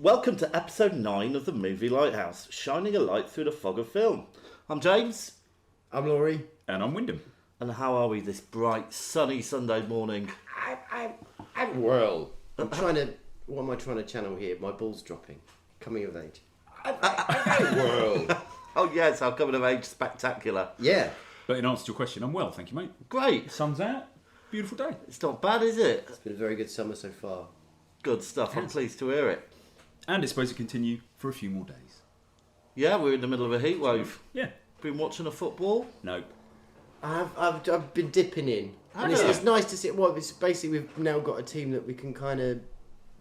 Welcome to episode 9 of the Movie Lighthouse, shining a light through the fog of film. I'm James. I'm Laurie. And I'm Wyndham. And how are we this bright, sunny Sunday morning? Well, what am I trying to channel here? My ball's dropping. Coming of age. World. Oh yes, our coming of age spectacular. Yeah. But in answer to your question, I'm well, thank you, mate. Great. Sun's out. Beautiful day. It's not bad, is it? It's been a very good summer so far. Good stuff. I'm pleased to hear it. And it's supposed to continue for a few more days. Yeah, we're in the middle of a heat wave. Yeah. Been watching a football? Nope. I've been dipping in. And it's nice to see. Well, it's basically we've now got a team that we can kind of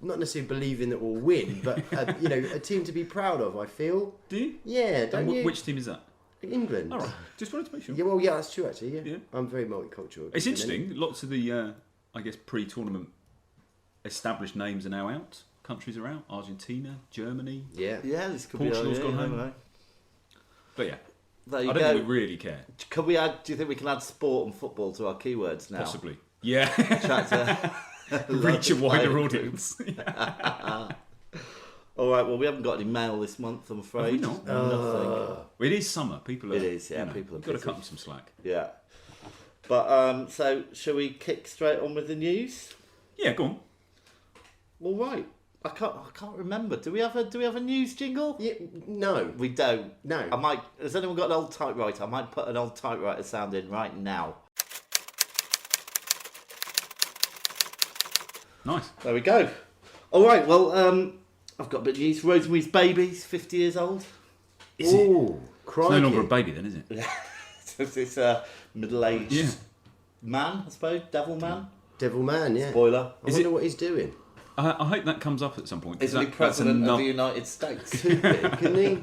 not necessarily believe in that will win, but a team to be proud of. I feel. Do you? Yeah. Don't you? Which team is that? England. All right. Just wanted to make sure. Yeah. Well, yeah, that's true actually. Yeah. Yeah. I'm very multicultural. It's interesting. Lots of the, I guess, pre-tournament established names are now out. Countries are out. Argentina, Germany. Yeah. Yeah, this could Portugal's be. gone home. But yeah. There you I don't go. think we really care. Can we add? Do you think we can add sport and football to our keywords now? Possibly. Yeah. Try to Reach a wider audience. All right. Well, we haven't got any mail this month, I'm afraid. Have we not? Nothing. It is summer. People are. It is. Yeah. You know, People are. you've got to busy. cut them some slack. Yeah. But so shall we kick straight on with the news? Yeah. Go on. All right. I can't remember. Do we have a news jingle? Yeah. No. We don't. No. I might. Has anyone got an old typewriter? I might put an old typewriter sound in right now. Nice. There we go. All right. Well, I've got a bit of news. Rosemary's Baby's 50 years old. Is it? Ooh, crikey. It's no longer a baby then, is it? It's this middle-aged man, I suppose. Devil man. Devil man. Yeah. Spoiler. I wonder what he's doing. I hope that comes up at some point. 'Cause Isn't he president of the United States? Couldn't he?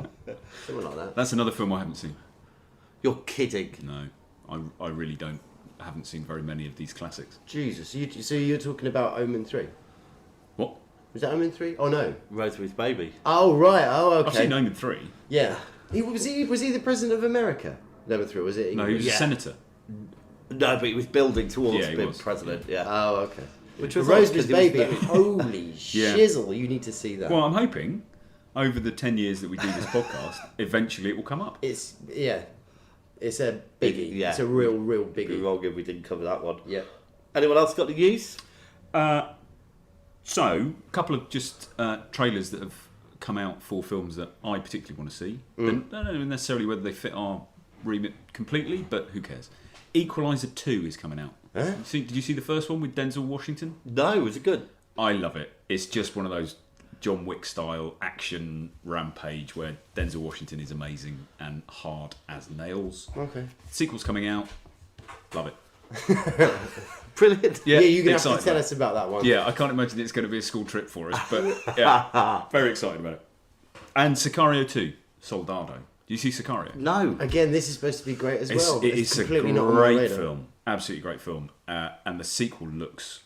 Something like that. That's another film I haven't seen. You're kidding. No, I really don't. I haven't seen very many of these classics. Jesus. So you're talking about Omen 3? What? Was that Omen 3? Oh no. Rosemary's Baby. Oh right. Oh okay. I've seen Omen 3. Yeah. Was he the president of America? Omen 3 was it? No, he was a senator. No, but he was building towards he being was. president. Yeah. Oh okay. Which was Rosemary's odd 'cause he Baby. was Holy shizzle! You need to see that. Well, I'm hoping over the 10 years that we do this podcast, eventually it will come up. It's It's a biggie. Yeah. It's a real It'd be biggie. wrong if we didn't cover that one. Yeah. Anyone else got the news? So, a couple of just trailers that have come out for films that I particularly want to see. I don't know necessarily whether they fit our remit completely, but who cares? Equalizer 2 is coming out. Huh? Did you see the first one with Denzel Washington? No, was it good? I love it. It's just one of those John Wick style action rampage where Denzel Washington is amazing and hard as nails. Okay. Sequel's coming out. Love it. Brilliant. Yeah, you're gonna have to excited tell about us about that one. it. Yeah, I can't imagine it's going to be a school trip for us, but yeah, very excited about it. And Sicario 2, Soldado. Do you see Sicario? No. Again, this is supposed to be great as well. It is a completely not on my great radar. film. Absolutely great film. And the sequel looks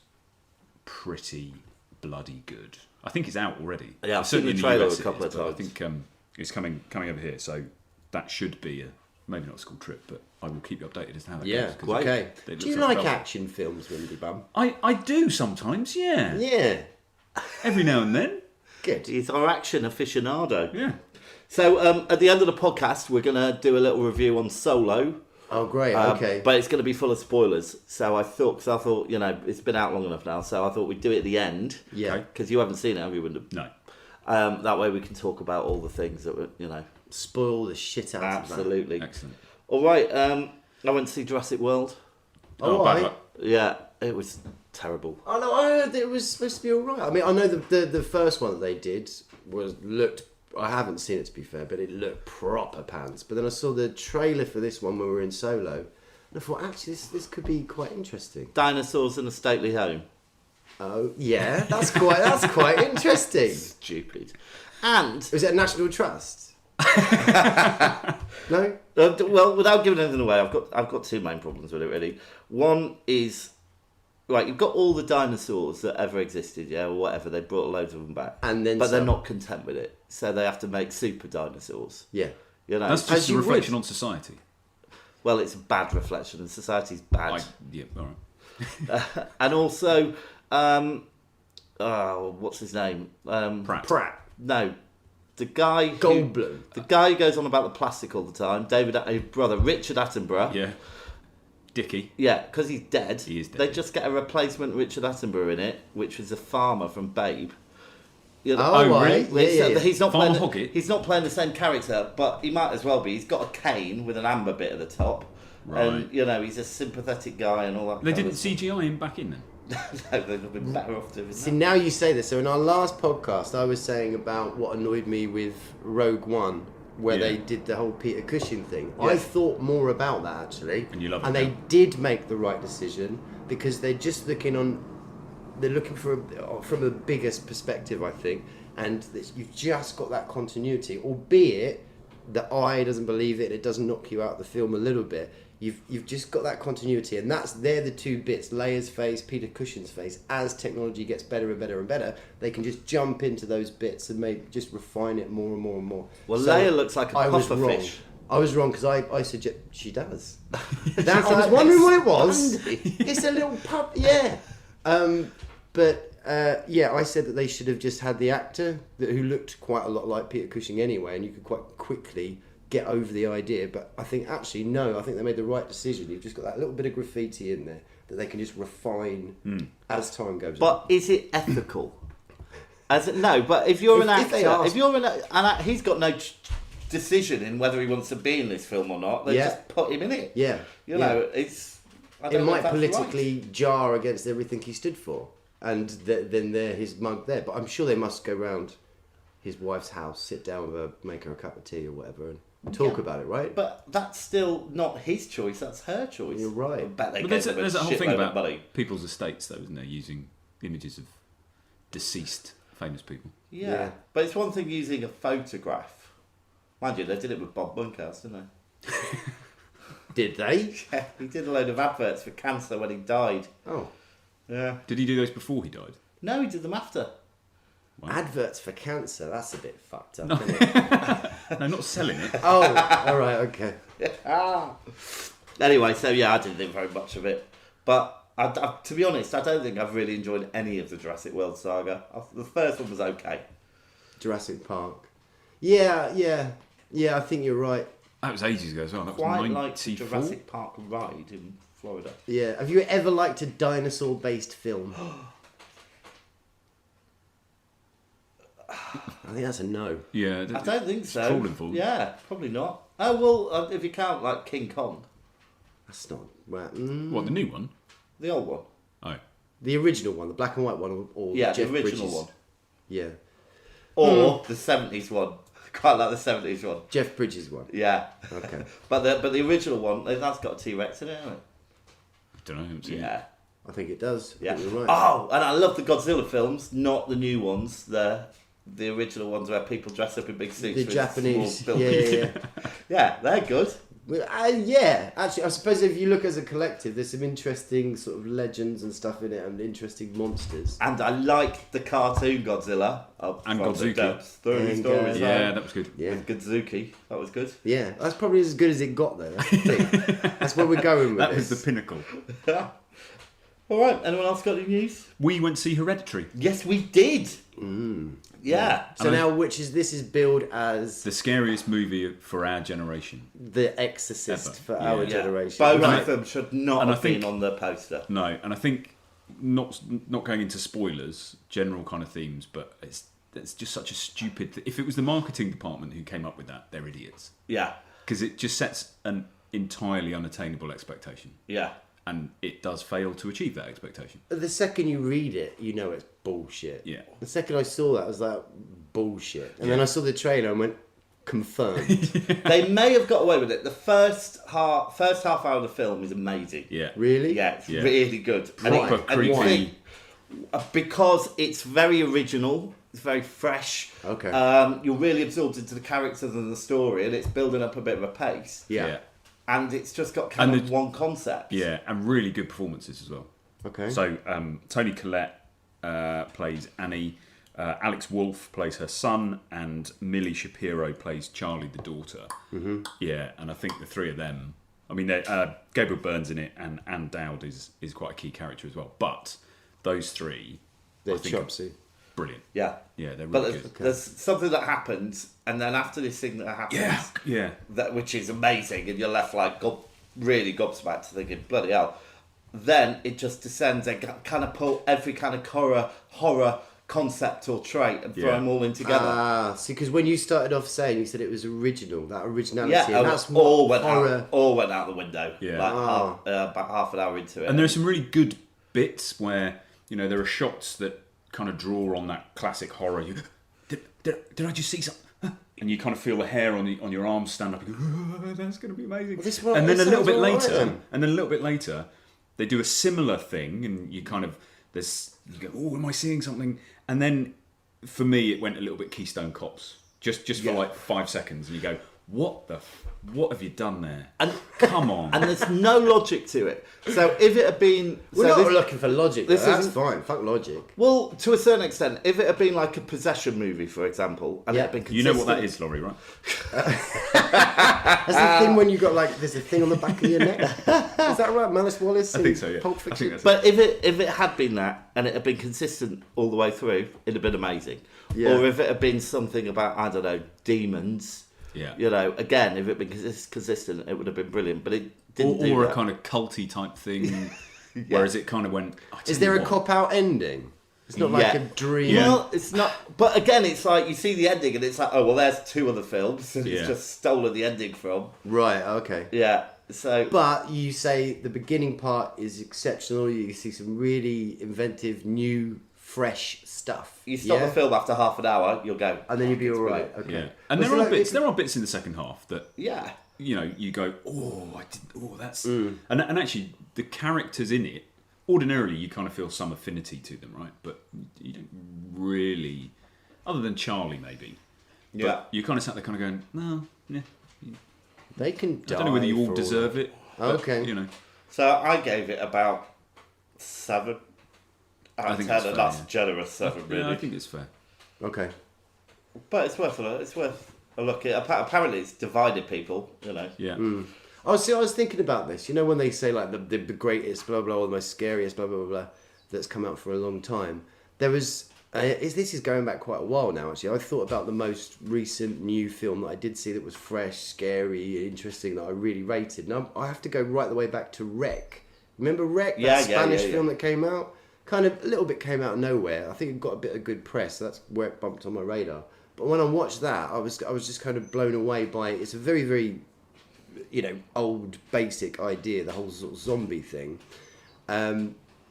pretty bloody good. I think it's out already. Yeah, I've Certainly seen the in trailer US a couple it is, of but times. I think it's coming over here, so that should be maybe not a school trip, but I will keep you updated as to how that Yeah. goes. 'cause Great. Okay. it Do you looks like like action films, Windy Bum? I do sometimes, yeah. Yeah. Every now and then. Good. He's our action aficionado. Yeah. So at the end of the podcast, we're going to do a little review on Solo. Oh, great. Okay. But it's going to be full of spoilers. So I thought, it's been out long enough now, so I thought we'd do it at the end. Yeah. Because you haven't seen it, have you, Wyndham? No. That way we can talk about all the things that were, Spoil the shit out of that. absolutely. Excellent. All right. I went to see Jurassic World. Oh, bad right. luck. Yeah, it was terrible. Oh no, I heard that it was supposed to be all right. I mean, I know the first one that they did looked. I haven't seen it to be fair, but it looked proper pants. But then I saw the trailer for this one when we were in Solo, and I thought actually this could be quite interesting. Dinosaurs in a stately home. Oh yeah, that's quite interesting. Stupid. And Was it a National Trust? No. well, without giving anything away, I've got two main problems with it really. One is, right, you've got all the dinosaurs that ever existed, yeah, or whatever. They brought loads of them back, And then but they're some. not content with it, so they have to make super dinosaurs. Yeah. You know, That's As just a you reflection would. on society. well, it's a bad reflection, and society's bad. Yeah, all right. And also, what's his name? Pratt. Pratt. No. The guy Goldblum. The guy who goes on about the plastic all the time, his brother, Richard Attenborough. Yeah. Dickie. Yeah, because he's dead. He is dead. They just get a replacement Richard Attenborough in it, which was a farmer from Babe. You know, Oh, really? right. Yeah. He's not Farmer playing. Hoggett? He's not playing the same character, but he might as well be. He's got a cane with an amber bit at the top, Right. and he's a sympathetic guy and all that. They kind didn't of CGI him back in then. No, they'd have been better off doing See, that. now you say this. So in our last podcast, I was saying about what annoyed me with Rogue One, where Yeah. they did the whole Peter Cushing thing. Yeah. I thought more about that, actually. And you love it And they now. did make the right decision, because they're just they're looking from a biggest perspective, I think. And you've just got that continuity, albeit the eye doesn't believe it. It does knock you out of the film a little bit. You've just got that continuity, and they're the two bits: Leia's face, Peter Cushing's face. As technology gets better and better and better, they can just jump into those bits and maybe just refine it more and more and more. Well, So Leia looks like a I was puffer wrong. fish. I was wrong because I suggest she does. I was wondering what it was. It's a little pup, yeah. I said that they should have just had the actor who looked quite a lot like Peter Cushing anyway, and you could quite quickly get over the idea. But I think actually no, I think they made the right decision. You've just got that little bit of graffiti in there that they can just refine as time goes on. But is it ethical? No, but if you're an If they actor, ask- if you're he's got no decision in whether he wants to be in this film or not. They Yeah. just put him in it. Yeah, You know, it's. I it don't know might if that's politically jar against everything he stood for, and then there his mug there. But I'm sure they must go round his wife's house, sit down with her, make her a cup of tea or whatever, and talk about it, right? right. But that's still not his choice. That's her choice. You're right. I bet they But gave there's him a that whole thing shitload of about money. people's estates, though, isn't there? Using images of deceased famous people. Yeah. But it's one thing using a photograph. Mind you, they did it with Bob Bunkhouse, didn't they? Did they? Yeah, he did a load of adverts for cancer when he died. Oh, Yeah. Did he do those before he died? No, he did them after. Wow. adverts for cancer. That's a bit fucked up. No. Isn't it? No, not selling it. Oh, all right, okay. Anyway, so yeah, I didn't think very much of it. But to be honest, I don't think I've really enjoyed any of the Jurassic World saga. The first one was okay. Jurassic Park. Yeah. I think you're right. That was ages ago as well. That was Quite like 94. Jurassic Park ride in Florida. Yeah. Have you ever liked a dinosaur-based film? I think that's a no. Yeah. I don't think so. crawling forward. Yeah, probably not. Oh well, if you count like King Kong, That's not. Well, What, the new one? the old one. Oh. the original one, the black and white one, or Yeah, Jeff the original Bridges. one. Yeah, Or the 70s one. Quite like the 70s one. Jeff Bridges one. Yeah. Okay. but the original one, that's got a T-Rex in it, hasn't it? I don't know. I haven't seen it. Yeah. I think it does. I Yeah. think you're right. Oh, and I love the Godzilla films, not the new ones. The original ones where people dress up in big suits. The with Japanese. small Yeah, buildings. yeah. Yeah, they're good. Well, yeah, actually, I suppose if you look as a collective, there's some interesting sort of legends and stuff in it, and interesting monsters. And I like the cartoon Godzilla. And from the Godzuki. depths. 30 And, stories Yeah, long. that was good. Yeah, With Godzuki. That was good. yeah, that's probably as good as it got though. That's the thing. That's where we're going with That this. was the pinnacle. All right, anyone else got any news? We went to see Hereditary. Yes, we did. Yeah. So now, this is billed as The scariest movie for our generation. The Exorcist Ever. for Yeah. our Yeah. generation. Both Right. of them should not And I have been think- on the poster. No, and I think not going into spoilers, general kind of themes, but it's just such a stupid. If it was the marketing department who came up with that, they're idiots. Yeah. Because it just sets an entirely unattainable expectation, Yeah. and it does fail to achieve that expectation. The second you read it, you know it's bullshit. Yeah. The second I saw that, I was like, bullshit. And then I saw the trailer and went, confirmed. They may have got away with it. The first half hour of the film is amazing. Yeah, Really? Yeah, it's Yeah. really good. Proper you creepy. think, because it's very original, it's very fresh. Okay. You're really absorbed into the characters and the story, and it's building up a bit of a pace. Yeah. And it's just got kind And of one concept. Yeah, and really good performances as well. Okay. So Toni Collette plays Annie, Alex Wolff plays her son, and Millie Shapiro plays Charlie, the daughter. Mm-hmm. Yeah, and I think the three of them. I mean, Gabriel Byrne's in it, and Anne Dowd is quite a key character as well. But those three, They're I think, chopsy. brilliant. Yeah. Yeah, they're But really there's, good. there's something that happens, and then after this thing that happens, Yeah. which is amazing, and you're left like really gobsmacked, thinking, bloody hell. Then it just descends and kind of pull every kind of horror concept or trait and throw Yeah. them all in together. See, because when you started off saying, you said it was original, that originality, Yeah, and that's all what went horror... all went out the window. Yeah. Like about half an hour into it. And there are some really good bits where, you know, there are shots that kind of draw on that classic horror. You did I just see something? And you kind of feel the hair on your arms stand up and go, oh, that's going to be amazing. Well, and then a little bit right, later, they do a similar thing, and you kind of you go, oh, am I seeing something? And then for me, it went a little bit Keystone Cops, just for like 5 seconds, and you go, what have you done there? And come on. And there's no logic to it. So if it had been, We're not looking for logic. this That's isn't- fine. Fuck logic. well, to a certain extent, if it had been like a possession movie, for example, and it had been You know what that consistent- is, Laurie, right? That's the thing when you got like, there's a thing on the back of your neck. Is that right? Malice Wallace? I think so, yeah. Pulp I Fiction. think that's But if it had been that, and it had been consistent all the way through, it'd have been amazing. Yeah. Or if it had been something about, I don't know, demons, Yeah. you know, again, if it had been consistent, it would have been brilliant. But it didn't do or that. a kind of culty type thing, whereas it kind of went. Is there a cop-out ending? It's not like Yeah. a dream. Yeah. Well, it's not. But again, it's like you see the ending, and it's like, oh well, there's two other films, and Yeah. it's just stolen the ending from. Right, okay. Yeah. So. But you say the beginning part is exceptional. You see some really inventive, new, fresh stuff. You stop yeah? the film after half an hour, you'll go. And then you'll be It's all right. brilliant. Okay. Yeah, and Well, there so are like, bits. There are bits in the second half that Yeah. you know you go, that's and actually the characters in it. Ordinarily, you kind of feel some affinity to them, right? But you don't really, other than Charlie, maybe. Yeah. But you kind of sat there, kind of going, no, yeah. They can die. I don't know whether you all for deserve it. But, Okay. You know, So I gave it about 7 out I of think 10, that's and fair, that's yeah. a generous 7, really. yeah, I think it's fair. Okay. But it's worth a look. Apparently, it's divided people. You know. Yeah, Oh, see, I was thinking about this. You know when they say like the greatest blah blah or the most scariest blah blah blah blah that's come out for a long time. There was this is going back quite a while now. Actually, I thought about the most recent new film that I did see that was fresh, scary, interesting that I really rated. And I have to go right the way back to Wreck. Remember Wreck? That Yeah, Spanish yeah. film that came out. Kind of a little bit came out of nowhere. I think it got a bit of good press. So that's where it bumped on my radar. But when I watched that, I was just kind of blown away by it. It's a very, very, you know, old basic idea, the whole sort of zombie thing.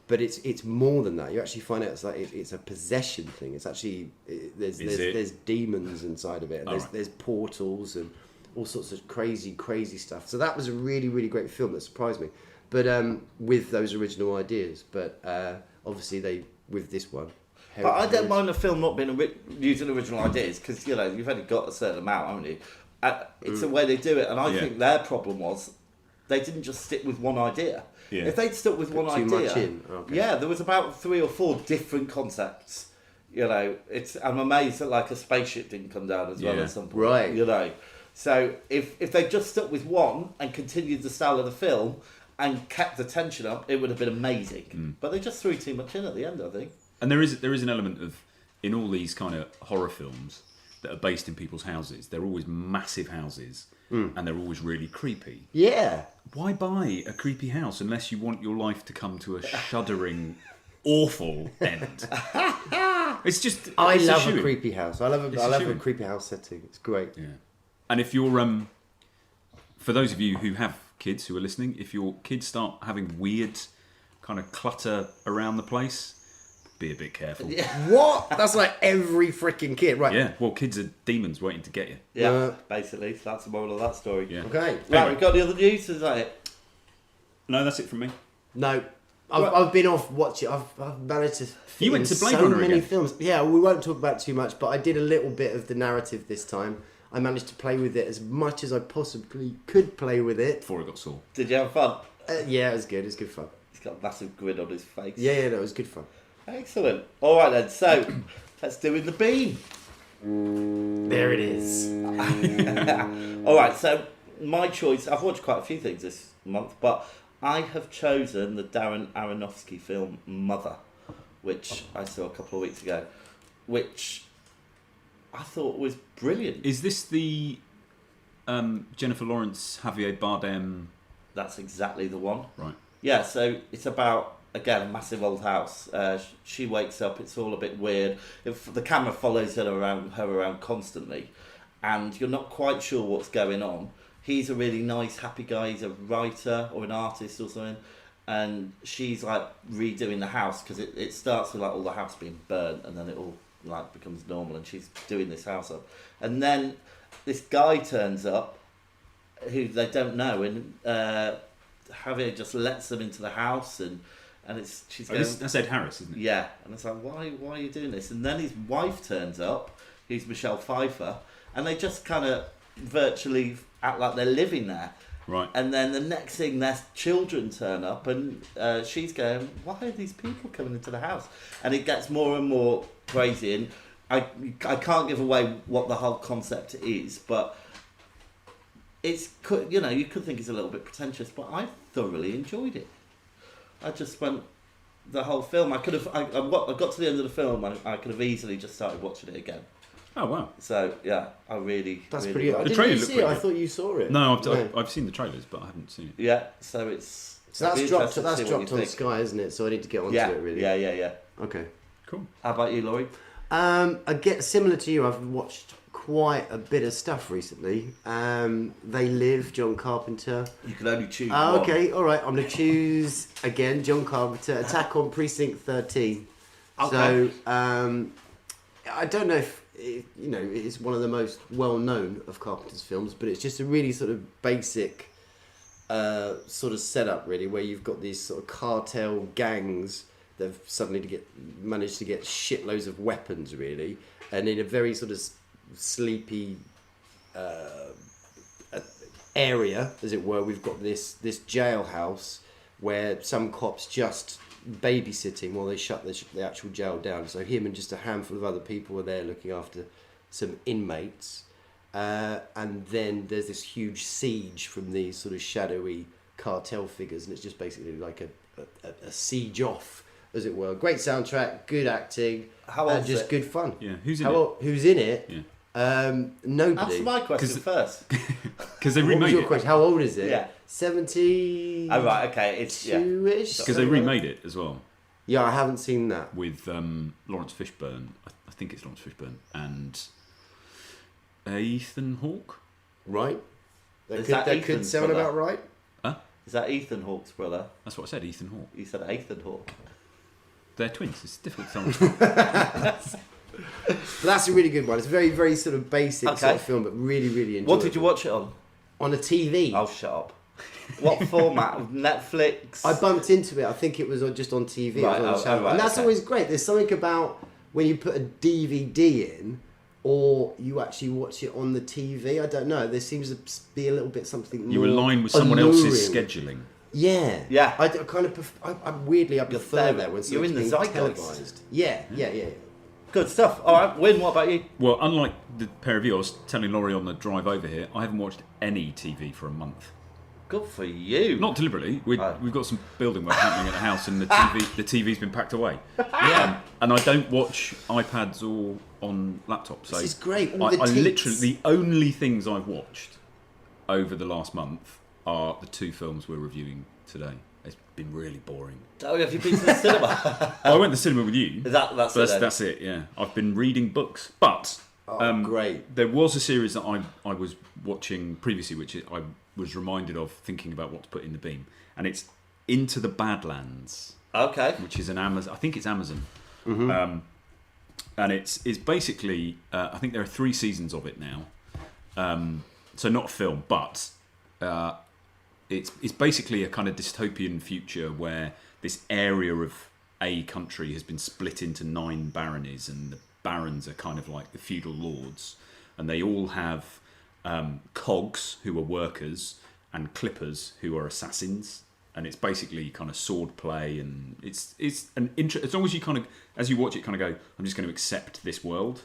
But it's more than that. You actually find out it's like it's a possession thing. It's actually there's demons inside of it. And there's portals and all sorts of crazy stuff. So that was a really, really great film that surprised me. But with those original ideas. But obviously with this one. But I don't mind a film not being using original ideas because you know you've only got a certain amount, haven't you? It's the way they do it, and I think their problem was they didn't just stick with one idea. Yeah. If they'd stuck with one too idea, much in. Okay. yeah, there was about 3 or 4 different concepts. You know, I'm amazed that like a spaceship didn't come down as well Yeah. at some point. Right. You know, so if they just stuck with one and continued the style of the film and kept the tension up, it would have been amazing. But they just threw too much in at the end, I think. and there is an element of in all these kind of horror films that are based in people's houses. They're always massive houses, and they're always really creepy. Yeah. Why buy a creepy house unless you want your life to come to a shuddering, awful end? It's just. I it's love a shoo-in. creepy house. I love It's a a shoo-in. creepy house setting. It's great. Yeah. And if you're, for those of you who have kids who are listening, if your kids start having weird kind of clutter around the place, be a bit careful. Yeah. What? That's like every freaking kid, right? Well, kids are demons waiting to get you. Yeah, basically, so that's the moral of that story. Yeah. Okay. Right, Anyway. we've got the other news, is that it? No, that's it from me. No. I've been off watching. I've managed to. Fit You went in to Blade so Runner many again. films. Yeah, we won't talk about too much, but I did a little bit of the narrative this time. I managed to play with it as much as I possibly could play with it. Before it got sore. Did you have fun? Yeah, it was good. It was good fun. He's got a massive grin on his face. Yeah, no, it was good fun. Excellent. All right then, so let's do in the bean. There it is. All right, so my choice, I've watched quite a few things this month, but I have chosen the Darren Aronofsky film Mother, which I saw a couple of weeks ago. which I thought was brilliant. Is this the Jennifer Lawrence, Javier Bardem? That's exactly the one. Right. Yeah, so it's about, again, a massive old house. She wakes up, it's all a bit weird. The camera follows her around constantly, and you're not quite sure what's going on. He's a really nice, happy guy. He's a writer or an artist or something. And she's like redoing the house because it starts with like all the house being burnt, and then it all like becomes normal, and she's doing this house up. And then this guy turns up who they don't know, and Javier just lets them into the house, and she's going, that's Ed Harris, isn't it? Yeah, and it's like, why are you doing this? And then his wife turns up, who's Michelle Pfeiffer, and they just kind of virtually act like they're living there. Right. And then the next thing, their children turn up, and she's going, why are these people coming into the house? And it gets more and more crazy, and I can't give away what the whole concept is, but it's, you know, you could think it's a little bit pretentious, but I thoroughly enjoyed it. I just went the whole film. I got to the end of the film, I could have easily just started watching it again. Oh wow! So yeah, I really. That's really pretty. liked I it. The didn't trailer you looked see it. pretty I good. thought you saw it. No, I've seen the trailers, but I haven't seen it. Yeah, so it's. So that's it'd be dropped. interesting to That's see what dropped you on think. Sky, isn't it? So I need to get onto Yeah, it. Really. yeah. Okay. Cool. How about you, Laurie? I get similar to you. I've watched quite a bit of stuff recently. They Live, John Carpenter. You can only choose Oh, one. okay, all right. I'm gonna choose again, John Carpenter. Attack on Precinct 13. Okay. So I don't know if it's one of the most well known of Carpenter's films, but it's just a really sort of basic sort of setup, really, where you've got these sort of cartel gangs that have suddenly managed to get shitloads of weapons, really, and in a very sort of sleepy area, as it were, we've got this jailhouse where some cops just babysitting while they shut the actual jail down. So him and just a handful of other people are there looking after some inmates. And then there's this huge siege from these sort of shadowy cartel figures, and it's just basically like a siege off, as it were. Great soundtrack, good acting, How old is just it? good fun. Yeah, who's in it? Who's in it? Yeah. Nobody. Answer my question first. Because they What was remade your it. question? How old is it? Yeah. 70. Oh right, okay. It's yeah. Two-ish. Because they remade it as well Yeah, I haven't seen that. with Lawrence Fishburne. I think it's Lawrence Fishburne and Ethan Hawke. Right. Is that That could Ethan's sound brother? about right. Is that Ethan Hawke's brother? That's what I said. Ethan Hawke. You said Ethan Hawke. They're twins. It's difficult to tell. But that's a really good one. It's a very, very sort of basic sort Okay. of film, but really, really enjoyable. What did you watch it on? On a TV. Oh, shut up. What format? Netflix? I bumped into it. I think it was just on TV. It was Right, on the oh, channel. right, And that's okay. always great. There's something about when you put a DVD in or you actually watch it on the TV. I don't know. There seems to be a little bit something more You align with someone else's alluring. scheduling. Yeah. Yeah. I kind of, I weirdly, I prefer there, that when you're in the something's being zeitgeist. televised. Yeah. Good stuff. All right, Win, what about you? Well, unlike the pair of you, I was telling Laurie on the drive over here, I haven't watched any TV for a month. Good for you. Not deliberately. We've got some building work happening at the house, and the TV's been packed away. And I don't watch iPads or on laptops. So This is great. All I the teats. literally the only things I've watched over the last month are the two films we're reviewing today. It's been really boring. Oh, have you been to the cinema? I went to the cinema with you. That's it. Yeah, I've been reading books, but Great. there was a series that I was watching previously, which I was reminded of thinking about what to put in the beam, and it's Into the Badlands, Okay. which is an Amazon. I think it's Amazon, Mm-hmm. and it's basically. I think there are 3 seasons of it now, so not a film, but it's basically a kind of dystopian future where this area of a country has been split into 9 baronies, and the barons are kind of like the feudal lords, and they all have cogs who are workers and clippers who are assassins, and it's basically kind of sword play, and it's as long as you kind of, as you watch it, kind of go, I'm just going to accept this world,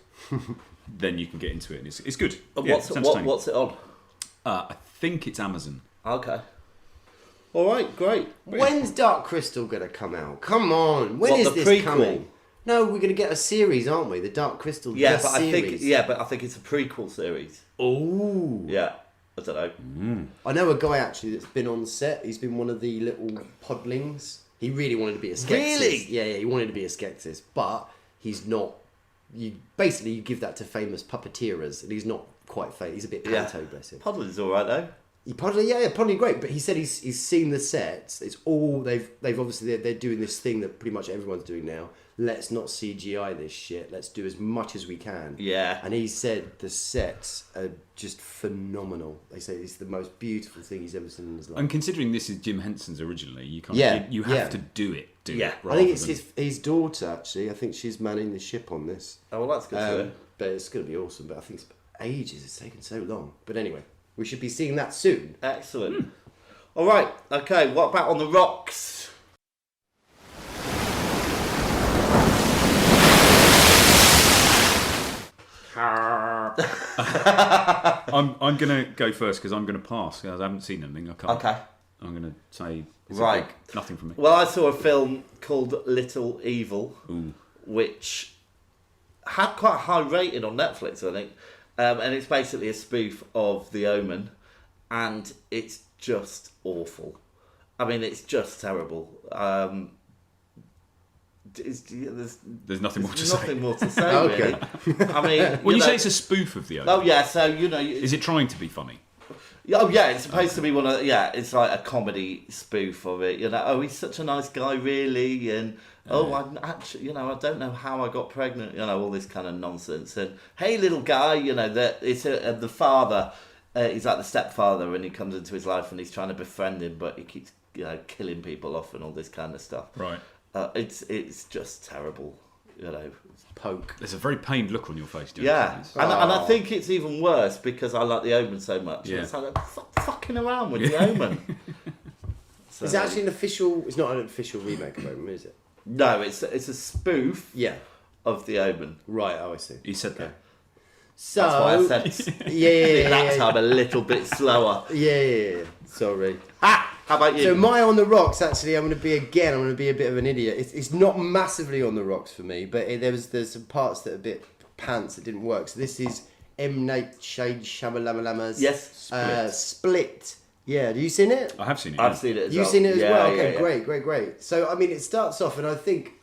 then you can get into it, and it's good. Yeah, What's it's entertaining. it on? I think it's Amazon. Okay. All right, great. When's Dark Crystal going to come out? Come on. When is the this prequel? coming? No, we're going to get a series, aren't we? The Dark Crystal. Yeah, the but series. I think it's a prequel series. Oh. Yeah, I don't know. I know a guy actually that's been on set. He's been one of the little podlings. He really wanted to be a Skeksis. Really? Yeah, he wanted to be a Skeksis, but he's not. You give that to famous puppeteers, and he's not quite famous. He's a bit panto, bless him. Podlin's all right though. Podling great, but he said he's seen the sets. It's all they've obviously they're doing this thing that pretty much everyone's doing now. Let's not CGI this shit. Let's do as much as we can. Yeah. And he said the sets are just phenomenal. They say it's the most beautiful thing he's ever seen in his life. And considering this is Jim Henson's originally, you can't. You have to do it. Yeah. It, I think it's his daughter actually. I think she's manning the ship on this. Oh well, that's good to hear. But it's going to be awesome. But I think it's ages. It's taken so long. But anyway, we should be seeing that soon. Excellent. All right. Okay. What about On the Rocks? I'm gonna go first because I'm gonna pass. I haven't seen anything. I can't. Okay. I'm gonna say Right. nothing from me. Well, I saw a film called Little Evil, Ooh. which had quite a high rating on Netflix, I think. And it's basically a spoof of The Omen, and it's just awful. I mean, it's just terrible. There's nothing more to say. Nothing more to say, Okay. really. I mean, When you know- say it's a spoof of the Omen, oh yeah, so is it trying to be funny? oh yeah, it's supposed to be one of it's like a comedy spoof of it. Oh, he's such a nice guy, really, and I'm actually, I don't know how I got pregnant. All this kind of nonsense. And hey, little guy, that it's the father. He's like the stepfather, and he comes into his life, and he's trying to befriend him, but he keeps killing people off and all this kind of stuff. Right. It's just terrible. Poke. There's a very pained look on your face, James. Yeah, and I think it's even worse because I like The Omen so much. Yeah. It's like fucking around with The Omen. So, It's actually an official. It's not an official remake of Omen, is it? no, it's a spoof Yeah. of The Omen. Right. Oh, I see. He said that. So That's why I said yeah, that time a little bit slower. yeah. Sorry. How about you? So my On the Rocks, actually, I'm going to be a bit of an idiot. It's not massively on the rocks for me, but there's some parts that are a bit pants that didn't work. So this is M. Night Shyamalan's Yes, Split. Yeah, have you seen it? I have seen it. I've seen it as well. You've seen it as well? Okay, yeah. great. So, I mean, it starts off, and I think,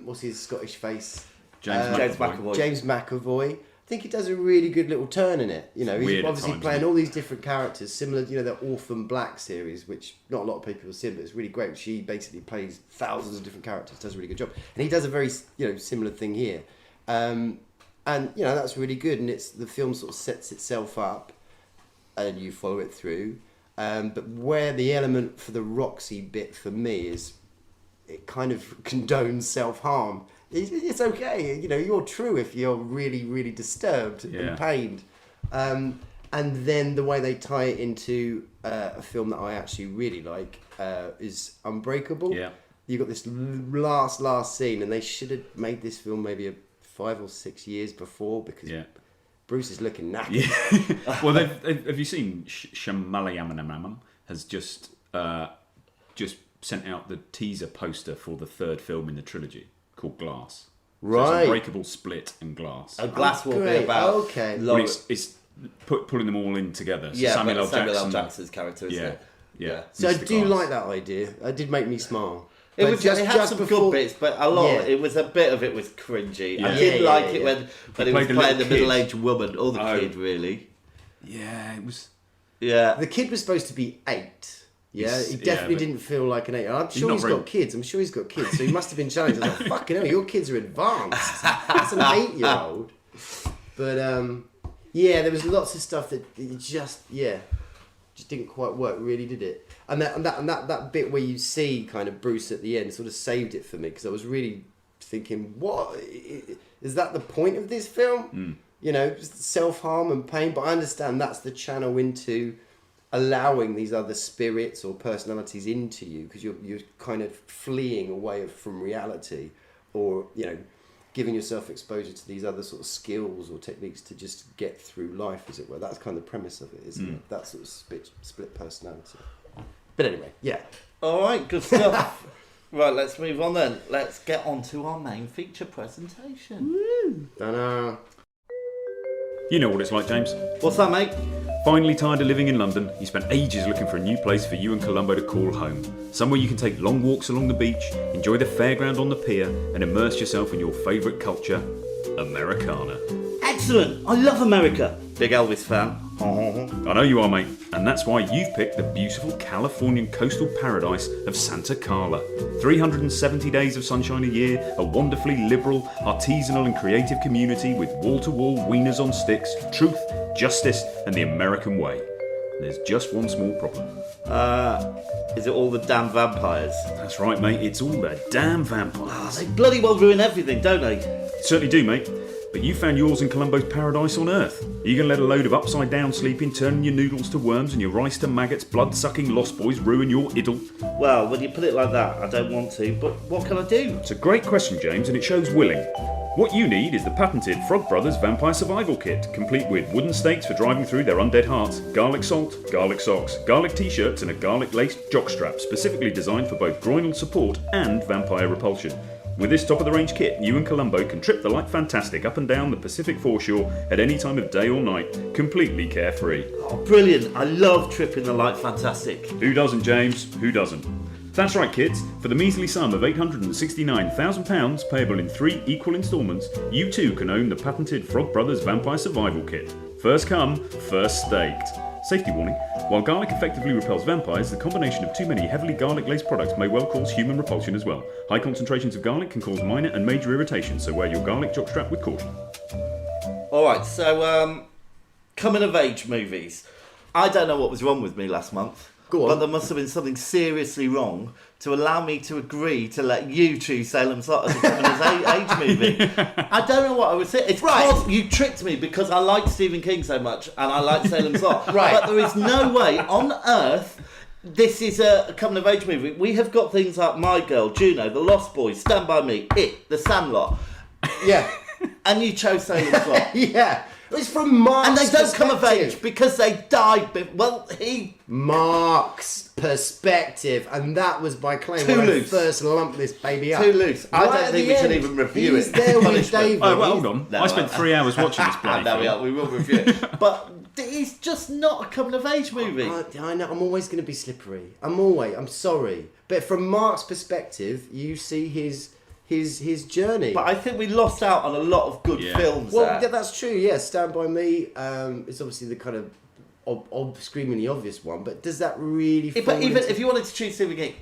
what's his Scottish face? James McAvoy. James McAvoy. I think he does a really good little turn in it. He's weird at obviously times, playing isn't it? all these different characters, similar to the Orphan Black series, which not a lot of people have seen, but it's really great. She basically plays thousands of different characters, does a really good job, and he does a very similar thing here, and that's really good. And the film sort of sets itself up, and you follow it through. But where the element for the Roxy bit for me is, it kind of condones self-harm. It's okay, you're true if you're really, really disturbed and pained. And then the way they tie it into a film that I actually really like is Unbreakable. Yeah. You've got this last scene, and they should have made this film maybe 5 or 6 years before, because Bruce is looking knackered. Yeah. Well, have you seen Shyamalan has just sent out the teaser poster for the third film in the trilogy called Glass. Right. So it's Unbreakable, Split, and Glass. A Glass will be great. about Okay. But Laurie. it's pulling them all in together. So Yeah, Samuel Samuel L. Jackson's character, isn't it? Yeah. So I Mr. do Glass. like that idea. It did make me smile. It But was it had some good bits, but a lot. Yeah. It was a bit of it was cringy. I Yeah. did Yeah, like yeah, it yeah. when he He was played the playing little the kid. middle-aged woman or the Oh. kid, really. Yeah, it was. Yeah. The kid was supposed to be 8. Yeah, Yes, he definitely but- didn't feel like an 8. I'm sure not he's very- got kids. I'm sure he's got kids. So he must have been challenged. I was like, fucking hell, your kids are advanced. That's an 8-year-old. But there was lots of stuff that it just didn't quite work. Really, did it? And that bit where you see kind of Bruce at the end sort of saved it for me, because I was really thinking, what is that the point of this film? Just self-harm and pain. But I understand that's the channel into allowing these other spirits or personalities into you, because you're kind of fleeing away from reality, or giving yourself exposure to these other sort of skills or techniques to just get through life, as it were. That's kind of the premise of it, isn't it? That sort of split personality. But anyway, yeah. All right, good stuff. Right, let's move on then. Let's get on to our main feature presentation. Woo! Ta-da. You know what it's like, James. What's that, mate? Finally tired of living in London, you spent ages looking for a new place for you and Columbo to call home. Somewhere you can take long walks along the beach, enjoy the fairground on the pier, and immerse yourself in your favourite culture, Americana. Excellent! I love America. Big Elvis fan. I know you are, mate, and that's why you've picked the beautiful Californian coastal paradise of Santa Carla. 370 days of sunshine a year, a wonderfully liberal, artisanal and creative community with wall-to-wall wieners on sticks, truth, justice and the American way. There's just one small problem. Is it all the damn vampires? That's right, mate, it's all the damn vampires. They bloody well ruin everything, don't they? Certainly do, mate. But you found yours in Columbo's paradise on Earth. Are you going to let a load of upside-down sleeping, turning your noodles to worms and your rice to maggots, blood-sucking lost boys ruin your idyll? Well, when you put it like that, I don't want to, but what can I do? It's a great question, James, and it shows willing. What you need is the patented Frog Brothers Vampire Survival Kit, complete with wooden stakes for driving through their undead hearts, garlic salt, garlic socks, garlic t-shirts and a garlic-laced jockstrap specifically designed for both groinal support and vampire repulsion. With this top-of-the-range kit, you and Columbo can trip the like fantastic up and down the Pacific foreshore at any time of day or night, completely carefree. Oh, brilliant. I love tripping the light fantastic. Who doesn't, James? Who doesn't? That's right, kids. For the measly sum of £869,000, payable in 3 equal instalments, you too can own the patented Frog Brothers Vampire Survival Kit. First come, first staked. Safety warning, while garlic effectively repels vampires, the combination of too many heavily garlic-laced products may well cause human repulsion as well. High concentrations of garlic can cause minor and major irritation, so wear your garlic jockstrap with caution. Alright, so, coming-of-age movies. I don't know what was wrong with me last month. Go on. But there must have been something seriously wrong to allow me to agree to let you choose Salems as a coming-of-age movie. I don't know what I was saying. It's because you tricked me because I like Stephen King so much and I like Salems Lot. Right. But there is no way on earth this is a coming-of-age movie. We have got things like My Girl, Juno, The Lost Boys, Stand By Me, It, The Sandlot. Yeah. And you chose Salems Lot. Yeah. It's from Mark's And they don't come of perspective. age because they died. Well, he... Mark's perspective, and that was by claim Too when loose. I first lumped this baby up. Too loose. I Right don't at think the we should end, even review he's it. there with Punishment. David. Oh, well, hold on. No, I spent 3 hours watching this bloody There we film. are. We will review it. But it's just not a coming-of-age movie. I know. I'm always going to be slippery. I'm sorry, but from Mark's perspective, you see his journey. But I think we lost out on a lot of good films Well, there. yeah, that's true. Yeah, Stand By Me. It's obviously the kind of screamingly obvious one. But does that really? But even if you wanted to choose Stephen King,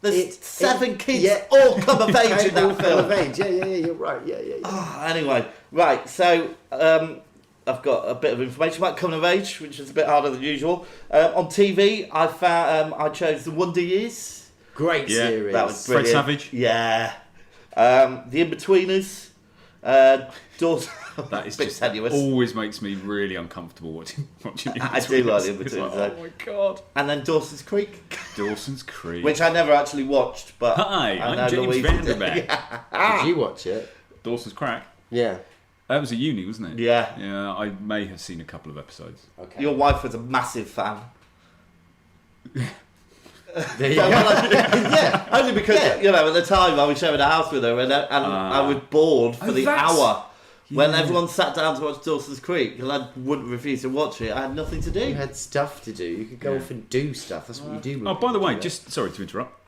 there's It- 7 kids yeah. all come of age in All that come film. of age. Yeah, you're right. Yeah. Anyway, right. So I've got a bit of information about coming of age, which is a bit harder than usual. On TV, I chose The Wonder Years. Great Yeah, series. That was Fred brilliant. Savage. Yeah. The In-Betweeners. Dawson. That is bit just tenuous. always makes me really uncomfortable watching I do like The It's In-Betweeners, like, oh my god. And then Dawson's Creek, Dawson's Creek. which I never actually watched, but Hi, I know I'm James Louisa did. Vanderbeck. Did you watch it? Dawson's Crack. Yeah. That was at uni, wasn't it? Yeah. Yeah, I may have seen a couple of episodes. Okay. Your wife was a massive fan. There you go. Yeah. Only because, at the time I was sharing a house with her and I was bored for the that's- hour. When everyone sat down to watch Dawson's Creek and I wouldn't refuse to watch it, I had nothing to do. You had stuff to do. You could go off and do stuff. That's what you do. Oh, by the way, just sorry to interrupt.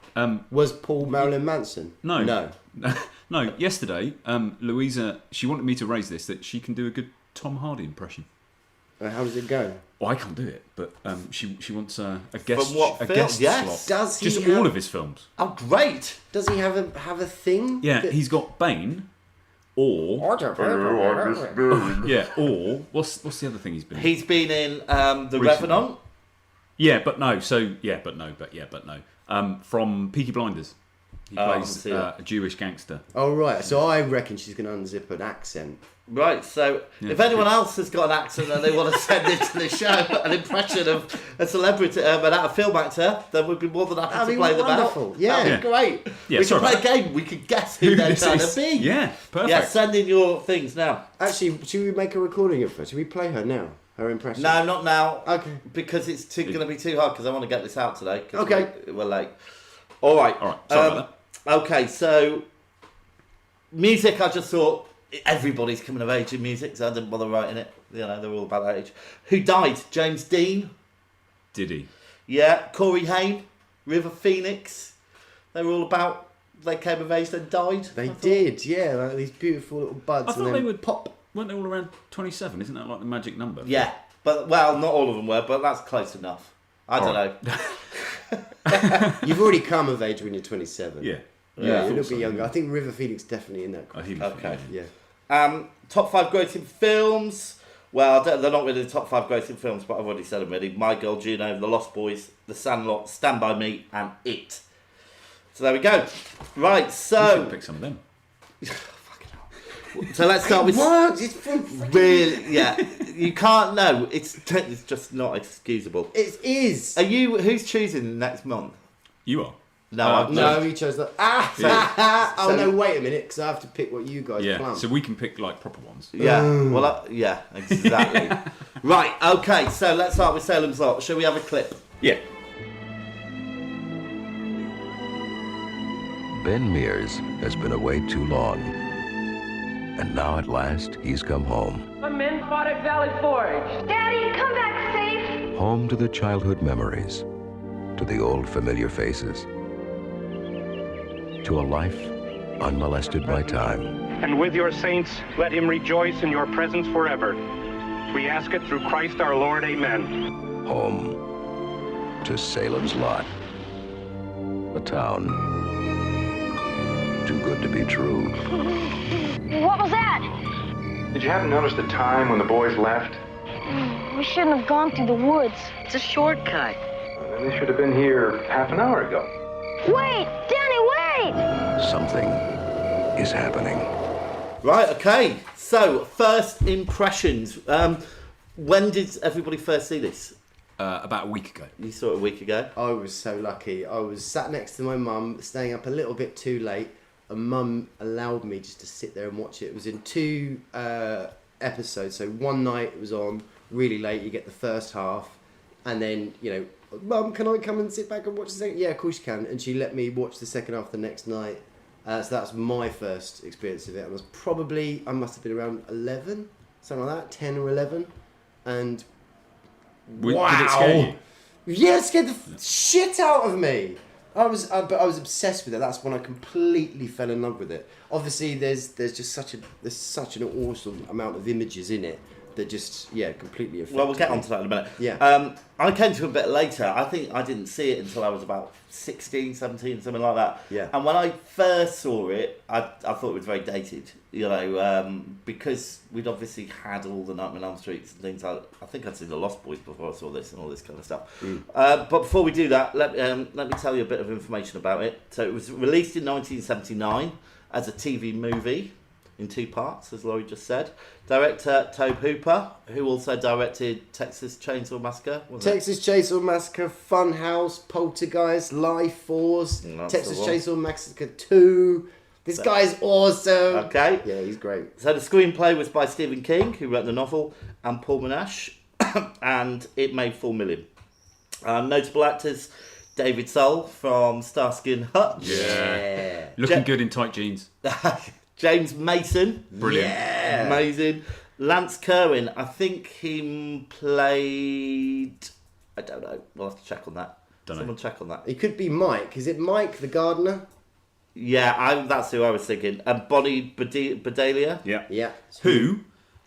Was Paul Marilyn Manson? No. No. No, yesterday, Louisa, she wanted me to raise this, that she can do a good Tom Hardy impression. How does it go? Well, I can't do it, but she wants a guest From what a film? guest Yes. slot. Does he Just have- all of his films. Oh, great! Does he have a thing? Yeah, that- he's got Bane, or yeah, or what's the other thing he's been in? He's been in The Recently. Revenant. Yeah, but no. So yeah, but no. From Peaky Blinders, he Oh, I plays see that. a Jewish gangster. Oh right. So I reckon she's going to unzip an accent. Right, so Yeah. if anyone else has got an accent and they want to send it to the show, an impression of a celebrity, a film actor, then we'd be more than happy That'd to be play them wonderful. out. Yeah. That'd be great. Yeah, we sorry can play about a game. We could guess who they're this trying is. to be. Yeah, perfect. Yeah, send in your things now. Actually, should we make a recording of her? Should we play her now? Her impression. No, not now. Okay. Because it's going to be too hard because I want to get this out today. 'cause Okay. We're late. All right. All right, sorry about Okay, so music, I just thought everybody's coming of age in music, so I didn't bother writing it. You know, they're all about that age. Who died? James Dean. Did he? Yeah, Corey Haim, River Phoenix. They were all about. They came of age, then died. They did, yeah. Like these beautiful little buds. I thought and they then would pop. Weren't they all around 27? Isn't that like the magic number? Yeah, but well, not all of them were, but that's close enough. I don't know. You've already come of age when you're 27. Yeah. Yeah, I you're a thought little so. bit younger. I think River Phoenix definitely in that. Oh, he was Okay. funny, Yeah. Top 5 grossing films. Well, they're not really the top 5 grossing films, but I've already said them really. My Girl Juno, The Lost Boys, The Sandlot, Stand By Me, and It. So there we go. Right, We should so pick some of them. so let's start with Works. It's from. really. Yeah, you can't know. It's just not excusable. It is. Are you? Who's choosing next month? You are. No, I've No, he chose that. Oh So- no! Wait a minute, because I have to pick what you guys Yeah. plan. So we can pick like proper ones. Yeah. Well, yeah, exactly. Right. Okay. So let's start with Salem's Lot. Shall we have a clip? Yeah. Ben Mears has been away too long. And now at last, he's come home. The men fought at Valley Forge. Daddy, come back safe. Home to the childhood memories, to the old familiar faces, to a life unmolested by time. And with your saints, let him rejoice in your presence forever. We ask it through Christ our Lord. Amen. Home to Salem's Lot. A town too good to be true. What was that? Did you happen to notice the time when the boys left? We shouldn't have gone through the woods. It's a shortcut. Well, they should have been here half an hour ago. Wait! Danny, wait! Something is happening. Right. Okay. So first impressions. When did everybody first see this? About a week ago. You saw it a week ago. I was so lucky. I was sat next to my mum, staying up a little bit too late, and mum allowed me just to sit there and watch it. It was in 2 episodes, so one night it was on really late. You get the first half, and then Mum, can I come and sit back and watch the second? Yeah, of course you can. And she let me watch the second half the next night. So that's my first experience of it. I must have been around 11, something like that, 10 or 11, and. Wow. Did it scare you? Yeah, it scared the shit out of me. But I was obsessed with it. That's when I completely fell in love with it. Obviously, there's such an awesome amount of images in it that just completely affected Well, we'll get me. onto that in a minute. Yeah. I came to it a bit later. I think I didn't see it until I was about 16, 17, something like that. Yeah. And when I first saw it, I thought it was very dated, because we'd obviously had all the Nightmare on Elm Streets and things like that. I think I'd seen The Lost Boys before I saw this and all this kind of stuff. But before we do that, let me tell you a bit of information about it. So it was released in 1979 as a TV movie in 2 parts, as Laurie just said. Director Tobe Hooper, who also directed Texas Chainsaw Massacre. wasn't it? Texas Chainsaw Massacre, Funhouse, Poltergeist, Life Force, That's Texas the one. Chainsaw Massacre 2. This guy's awesome. Okay. Yeah, he's great. So the screenplay was by Stephen King, who wrote the novel, and Paul Monash, and it made $4 million. Notable actors: David Soul from Starsky and Hutch. Yeah. Looking good in tight jeans. James Mason. Brilliant. Yeah. Amazing. Lance Kerwin, I think he played... I don't know. We'll have to check on that. Don't know. Someone check on that. It could be Mike. Is it Mike the gardener? Yeah, that's who I was thinking. And Bonnie Bedelia. Yeah. Yeah. Who?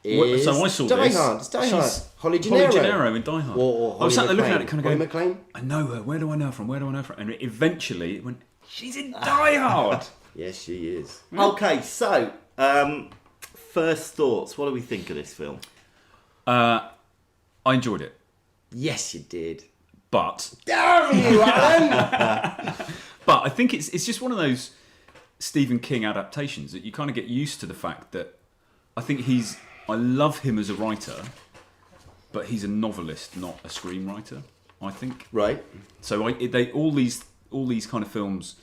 Is So I saw Die this. Hard. It's Die Hard. She's Holly Gennaro. Holly Gennaro in Die Hard. Or I was Holly sat there looking at McClane. it, kind of Holly going, McClane? I know her. Where do I know her from? Where do I know her from? And eventually it went, she's in Die Hard. Yes, she is. Okay, so first thoughts. What do we think of this film? I enjoyed it, Yes, you did. but Damn you, Alan! but I think it's just one of those Stephen King adaptations that you kind of get used to the fact that I think I love him as a writer, but he's a novelist, not a screenwriter. I think. Right. So all these kind of films,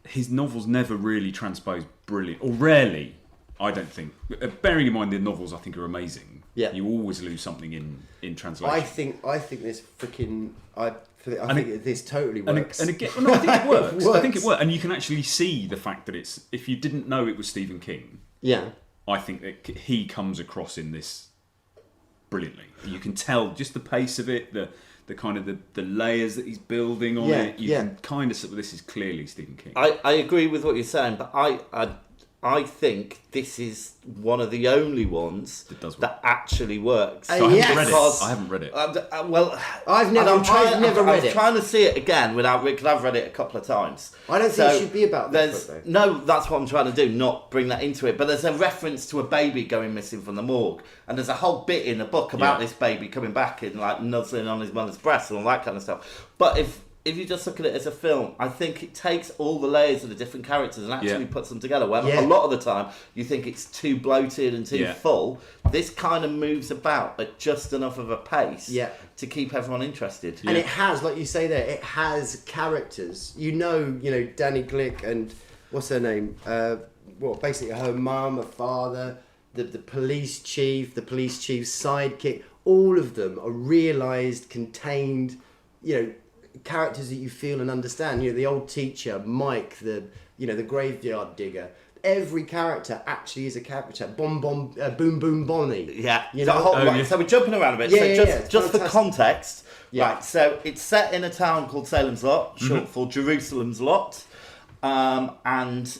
his novels never really transpose brilliant, or rarely. I don't think. Bearing in mind the novels, I think are amazing. Yeah. You always lose something in translation. I think this freaking I think this totally works. And again, no, I think it works. It I think it works. works, and you can actually see the fact that it's. If you didn't know it was Stephen King, Yeah. I think that he comes across in this brilliantly. You can tell just the pace of it, the kind of the layers that he's building on it. You can kind of. This is clearly Stephen King. I agree with what you're saying, but I think this is one of the only ones that actually works. So I haven't read it. Because- I haven't read it. Well, I've never read it. I'm trying to see it again without because I've read it a couple of times. I don't think it should be about this book, though. No, that's what I'm trying to do, not bring that into it. But there's a reference to a baby going missing from the morgue, and there's a whole bit in the book about this baby coming back and like nuzzling on his mother's breast and all that kind of stuff. But if you just look at it as a film, I think it takes all the layers of the different characters and actually puts them together. Where a lot of the time you think it's too bloated and too full, this kind of moves about at just enough of a pace to keep everyone interested. And it has, like you say there, it has characters. You know, Danny Glick and what's her name? Basically her mum, her father, the police chief's sidekick. All of them are realised, contained, characters that you feel and understand. The old teacher, Mike, the graveyard digger. Every character actually is a character. Boom Boom Bonnie. Yeah. You So we're jumping around a bit. Yeah, just for context. Yeah. Right. So it's set in a town called Salems Lot, short for Jerusalem's Lot, and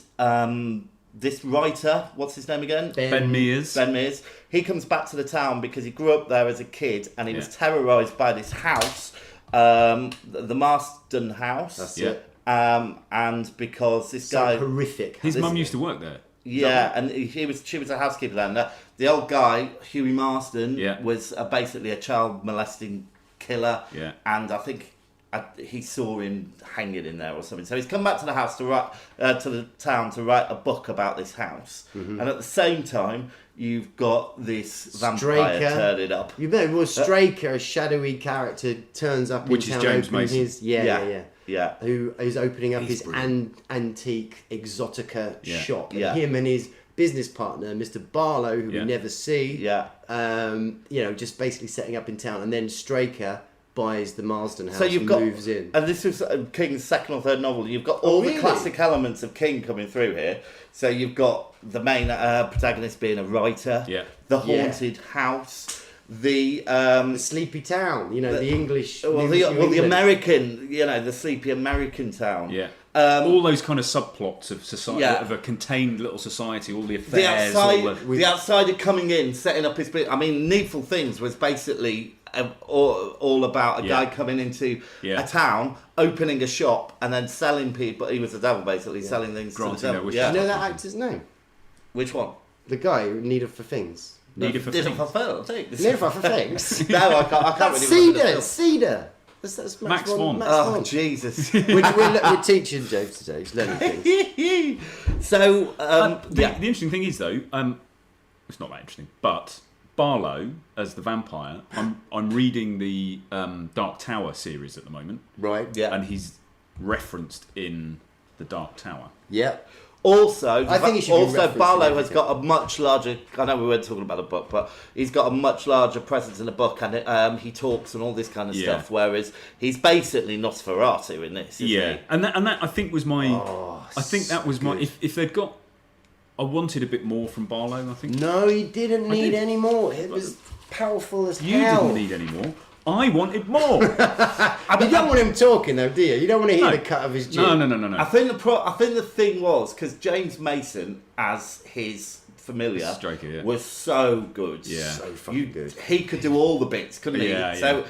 this writer, what's his name again? Ben Mears. Ben Mears. He comes back to the town because he grew up there as a kid, and he was terrorised by this house. The Marston House. That's it. And because this guy horrific. His mum used to work there. Yeah, and she was a housekeeper then. The old guy, Huey Marston, was basically a child molesting killer. Yeah. And I think he saw him hanging in there or something. So he's come back to the house to write to the town to write a book about this house. And at the same time, you've got this vampire turning up. You know, Straker, a shadowy character, turns up which in is town. James Mason. Yeah. Who is opening up his antique exotica shop. And him and his business partner, Mr. Barlow, who we never see. Yeah. Just basically setting up in town, and then Straker buys the Marsden house and moves in. And this was King's second or third novel. You've got all the classic elements of King coming through here. So you've got the main protagonist being a writer, the haunted house, the sleepy town, the English... the American, the sleepy American town. Yeah. All those kind of subplots of society, of a contained little society, all the affairs... The outsider coming in, setting up his... I mean, Needful Things was basically... all about a guy coming into a town, opening a shop, and then selling people. He was the devil, basically, selling things to the devil. You know that actor's name? Which one? The guy who needed for things. Needed for things. Needed for things. No, I can't really remember. Cedar. That's Max Von. Oh, Jesus. we're teaching James today. He's learning things. So, the interesting thing is, though, it's not that interesting, but... Barlow as the vampire. I'm reading the Dark Tower series at the moment. Right. Yeah. And he's referenced in the Dark Tower. Yeah. Also, I think he should be Barlow has got a much larger... I know we weren't talking about the book, but he's got a much larger presence in the book, and he talks and all this kind of stuff, whereas he's basically Nosferatu in this, isn't he? And that I think was my... I think that was my... If they'd got... I wanted a bit more from Barlow, I think. No, he didn't need any more. It was powerful as you hell. You didn't need any more. I wanted more. You don't want him talking, though, do you? You don't want to hear the cut of his jib. No. I think the thing was, because James Mason, as his familiar, Straker, was so good. Yeah. So fucking good. He could do all the bits, couldn't he? Yeah.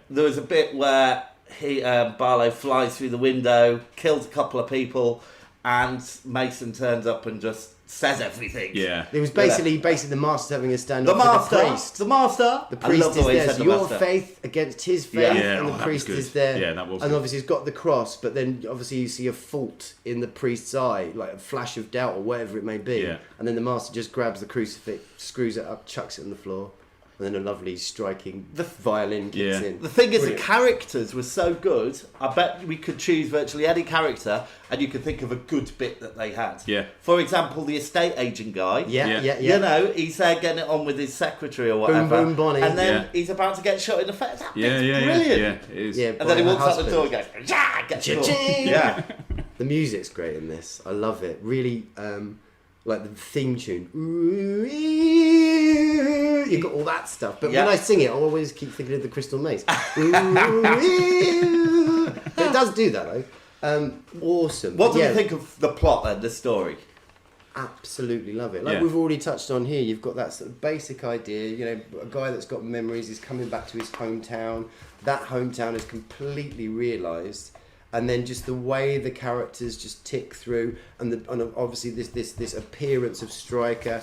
There was a bit where Barlow flies through the window, kills a couple of people, and Mason turns up and just says everything. Yeah. It was basically the master having a standoff with the priest. The master. The priest is there. So your faith against his faith, Yeah, and the that priest was good. is there. Yeah, that was And good. obviously he's got the cross, but then obviously you see a fault in the priest's eye, like a flash of doubt or whatever it may be. Yeah. And then the master just grabs the crucifix, screws it up, chucks it on the floor. then a lovely striking violin kicks in. The thing is, Brilliant. the characters were so good. I bet we could choose virtually any character, and you could think of a good bit that they had. Yeah. For example, the estate agent guy. Yeah. You know, he's there getting it on with his secretary or whatever. Boom, Bonnie. And then he's about to get shot in the face. That bit's Yeah, brilliant. it is. Yeah, And then he walks out the husband. door and goes, yeah, gets caught. Cha-ching! Yeah. The music's great in this. I love it. Really, like the theme tune. You've got all that stuff. But when I sing it, I always keep thinking of the Crystal Maze. But it does do that, though. Awesome. What do you think of the plot then, the story? Absolutely love it. Like we've already touched on here, you've got that sort of basic idea, you know, a guy that's got memories is coming back to his hometown. That hometown is completely realised. And then just the way the characters just tick through, and obviously this appearance of Straker,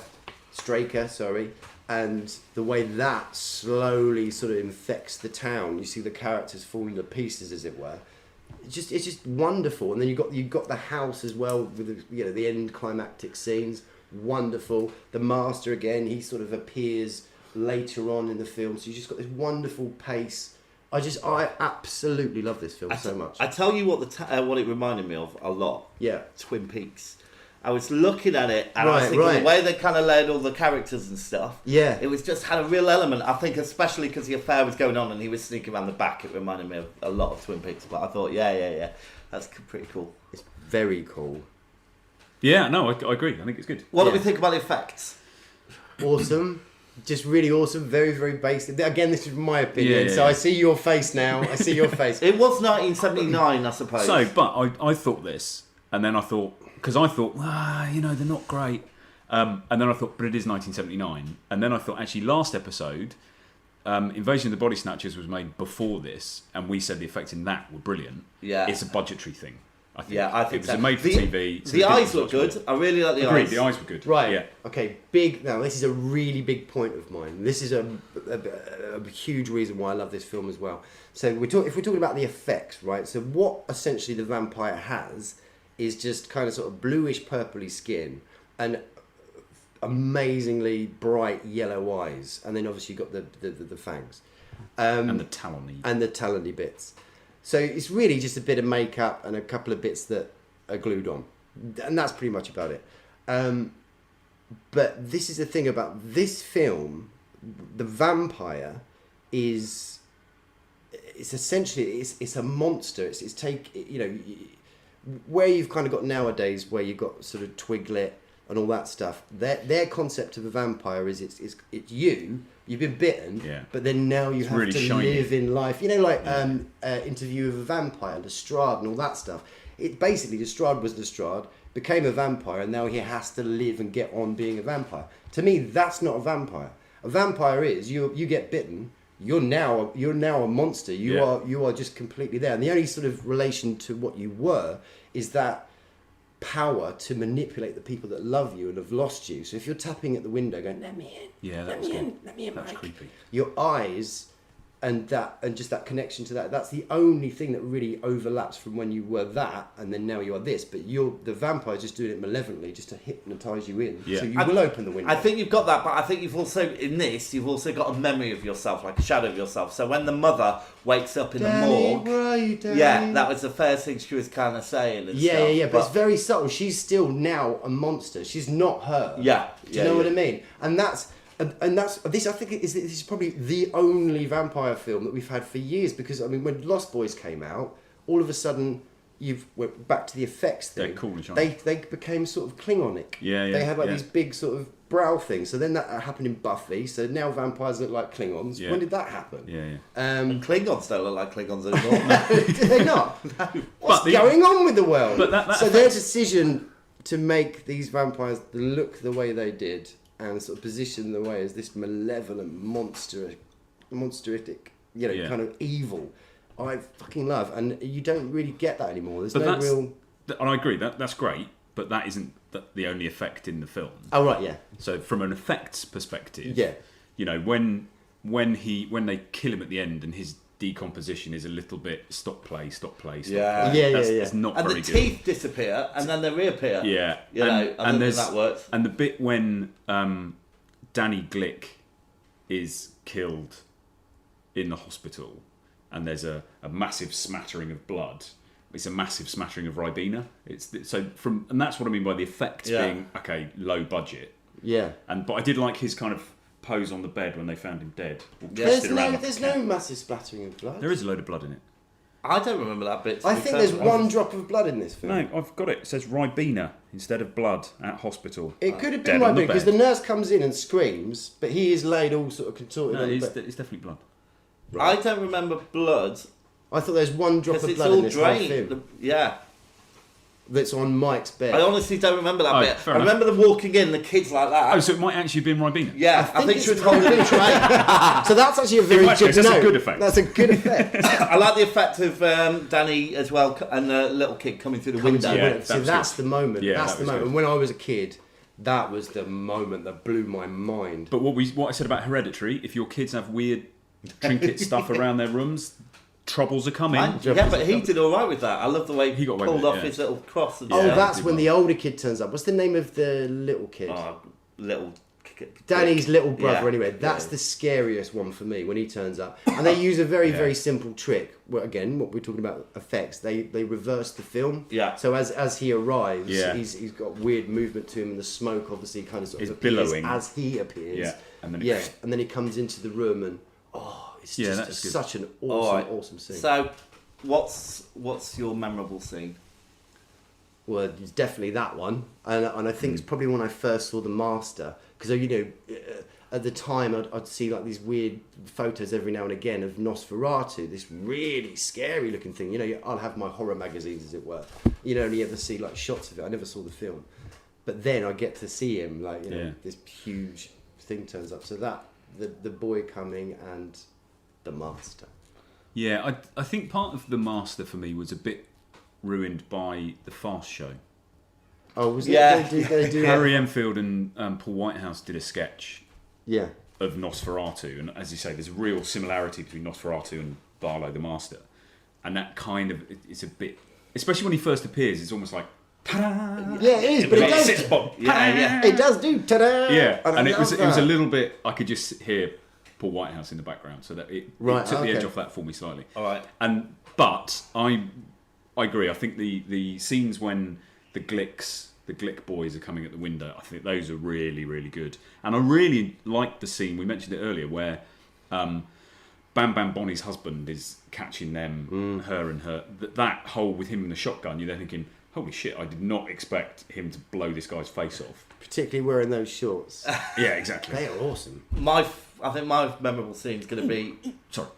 and the way that slowly sort of infects the town. You see the characters falling to pieces, as it were. It's just wonderful. And then you've got the house as well with the end climactic scenes. Wonderful. The master again, he sort of appears later on in the film. So you just got this wonderful pace. I absolutely love this film so much. I tell you what what it reminded me of a lot. Yeah. Twin Peaks. I was looking at it and I was thinking the way they kind of laid all the characters and stuff. Yeah. It was just had a real element. I think especially because the affair was going on and he was sneaking around the back, it reminded me of a lot of Twin Peaks. But I thought, yeah, that's pretty cool. It's very cool. Yeah, no, I agree. I think it's good. What do we think about the effects? Awesome. Just really awesome. Very, very basic. Again, this is my opinion. Yeah. I see your face now. I see your face. It was 1979, I suppose. So, but I thought this, and then I thought, because I thought, they're not great. And then I thought, but it is 1979. And then I thought, actually, last episode, Invasion of the Body Snatchers was made before this, and we said the effects in that were brilliant. Yeah. It's a budgetary thing. I think. Yeah, I think it was a made-for-TV. The eyes look good. I really like the Agreed, eyes. the eyes were good. Right. Yeah. Okay. Big. Now, this is a really big point of mine. This is a huge reason why I love this film as well. So if we're talking about the effects, right? So what essentially the vampire has is just kind of sort of bluish purpley skin and amazingly bright yellow eyes, and then obviously you've got the fangs And the talony. and the talony bits. So it's really just a bit of makeup and a couple of bits that are glued on, and that's pretty much about it. But this is the thing about this film: the vampire it's essentially it's a monster. It's where you've kind of got nowadays, where you've got sort of Twiglet and all that stuff. Their concept of a vampire is it's you've been bitten, but then now you have really to shiny. live in life. You know, like Interview with a Vampire, Lestrade and all that stuff. It basically, Lestrade was Lestrade, became a vampire, and now he has to live and get on being a vampire. To me, that's not a vampire. A vampire is you get bitten. You're now a monster. You are just completely there. And the only sort of relation to what you were is that power to manipulate the people that love you and have lost you. So if you're tapping at the window going, let me in, let me in, That's Mike. creepy. Your eyes and just that connection to that's the only thing that really overlaps from when you were that and then now you are this. But the vampire's just doing it malevolently just to hypnotise you in. So you will open the window. I think you've got that, but I think you've also got a memory of yourself, like a shadow of yourself. So when the mother wakes up in Danny, the morgue, where are you, Danny? yeah, that was the first thing she was kind of saying. And Yeah, stuff, but it's very subtle. She's still now a monster. She's not her. Yeah. Do you know what I mean? And that's this. I think this is probably the only vampire film that we've had for years. Because I mean, when Lost Boys came out, all of a sudden went back to the effects thing. They're cool and shiny. They became sort of Klingonic. Yeah. They had like these big sort of brow things. So then that happened in Buffy. So now vampires look like Klingons. Yeah. When did that happen? Yeah. And Klingons don't look like Klingons anymore. Do they not? No. What's going on with the world? But so their decision to make these vampires look the way they did and sort of position the way as this malevolent monstritic, kind of evil, I fucking love. And you don't really get that anymore. There's no real... And I agree, that's great, but that isn't the only effect in the film. Oh, right, yeah. So from an effects perspective, yeah, when they kill him at the end and his decomposition is a little bit stop play. Yeah. It's not and very the good. teeth disappear and then they reappear. Yeah. And that works. And the bit when Danny Glick is killed in the hospital, and there's a massive smattering of blood. It's a massive smattering of Ribena. And that's what I mean by the effects being low budget. Yeah. But I did like his kind of pose on the bed when they found him dead. There's no massive splattering of blood. There is a load of blood in it. I don't remember that bit. I think there's one drop of blood in this film. No, I've got it. It says Ribena instead of blood at hospital. It could have been Ribena because the nurse comes in and screams, but he is laid all sort of contorted. No, it's definitely blood. Right. I don't remember blood. I thought there's one drop of blood in this whole film. Yeah. That's on Mike's bed. I honestly don't remember that bit. Fair I remember them walking in, the kids like that. Oh, so it might actually have been Ribena? Yeah, I think she was holding a tray. So that's actually a very good That's a good effect. That's a good effect. I like the effect of Danny as well, and the little kid coming through the window. Yeah, So that's the moment. Yeah, that's that the was moment. good. When I was a kid, that was the moment that blew my mind. But what I said about Hereditary, if your kids have weird trinket stuff around their rooms, troubles are coming. Yeah, but he did all right with that. I love the way he got away pulled with it, off his little cross. And That's when the older kid turns up. What's the name of the little kid? Danny's little brother. Yeah. Anyway, that's the scariest one for me when he turns up. And they use a very, very simple trick. Well, again, what we're talking about effects. They reverse the film. Yeah. So as he arrives, he's got weird movement to him, and the smoke obviously kind of It's appears billowing as he appears. Yeah. And then he comes into the room and it's just such an awesome scene. So, what's your memorable scene? Well, it's definitely that one, and I think it's probably when I first saw The Master, because at the time I'd see like these weird photos every now and again of Nosferatu, this really scary looking thing. I'll have my horror magazines, as it were. And you ever see like shots of it. I never saw the film, but then I get to see him this huge thing turns up. So that the boy coming and The Master. Yeah, I think part of The Master for me was a bit ruined by the Fast Show. Oh, was it? Yeah. They do Harry Enfield and Paul Whitehouse did a sketch of Nosferatu, and as you say, there's a real similarity between Nosferatu and Barlow the Master, and that kind of it's a bit, especially when he first appears, it's almost like ta-da! Yeah, it is, but it does. It does do ta-da! Yeah, and it was a little bit. I could just hear Paul Whitehouse in the background, so that it took the edge off that for me slightly. All right, but I agree. I think the scenes when the Glick boys are coming at the window, I think those are really, really good. And I really like the scene, we mentioned it earlier, where Bam Bam Bonnie's husband is catching them, her and her. That whole with him in the shotgun, you're there thinking, holy shit, I did not expect him to blow this guy's face off. Particularly wearing those shorts. Yeah, exactly. They are awesome. I think my memorable scene is going to be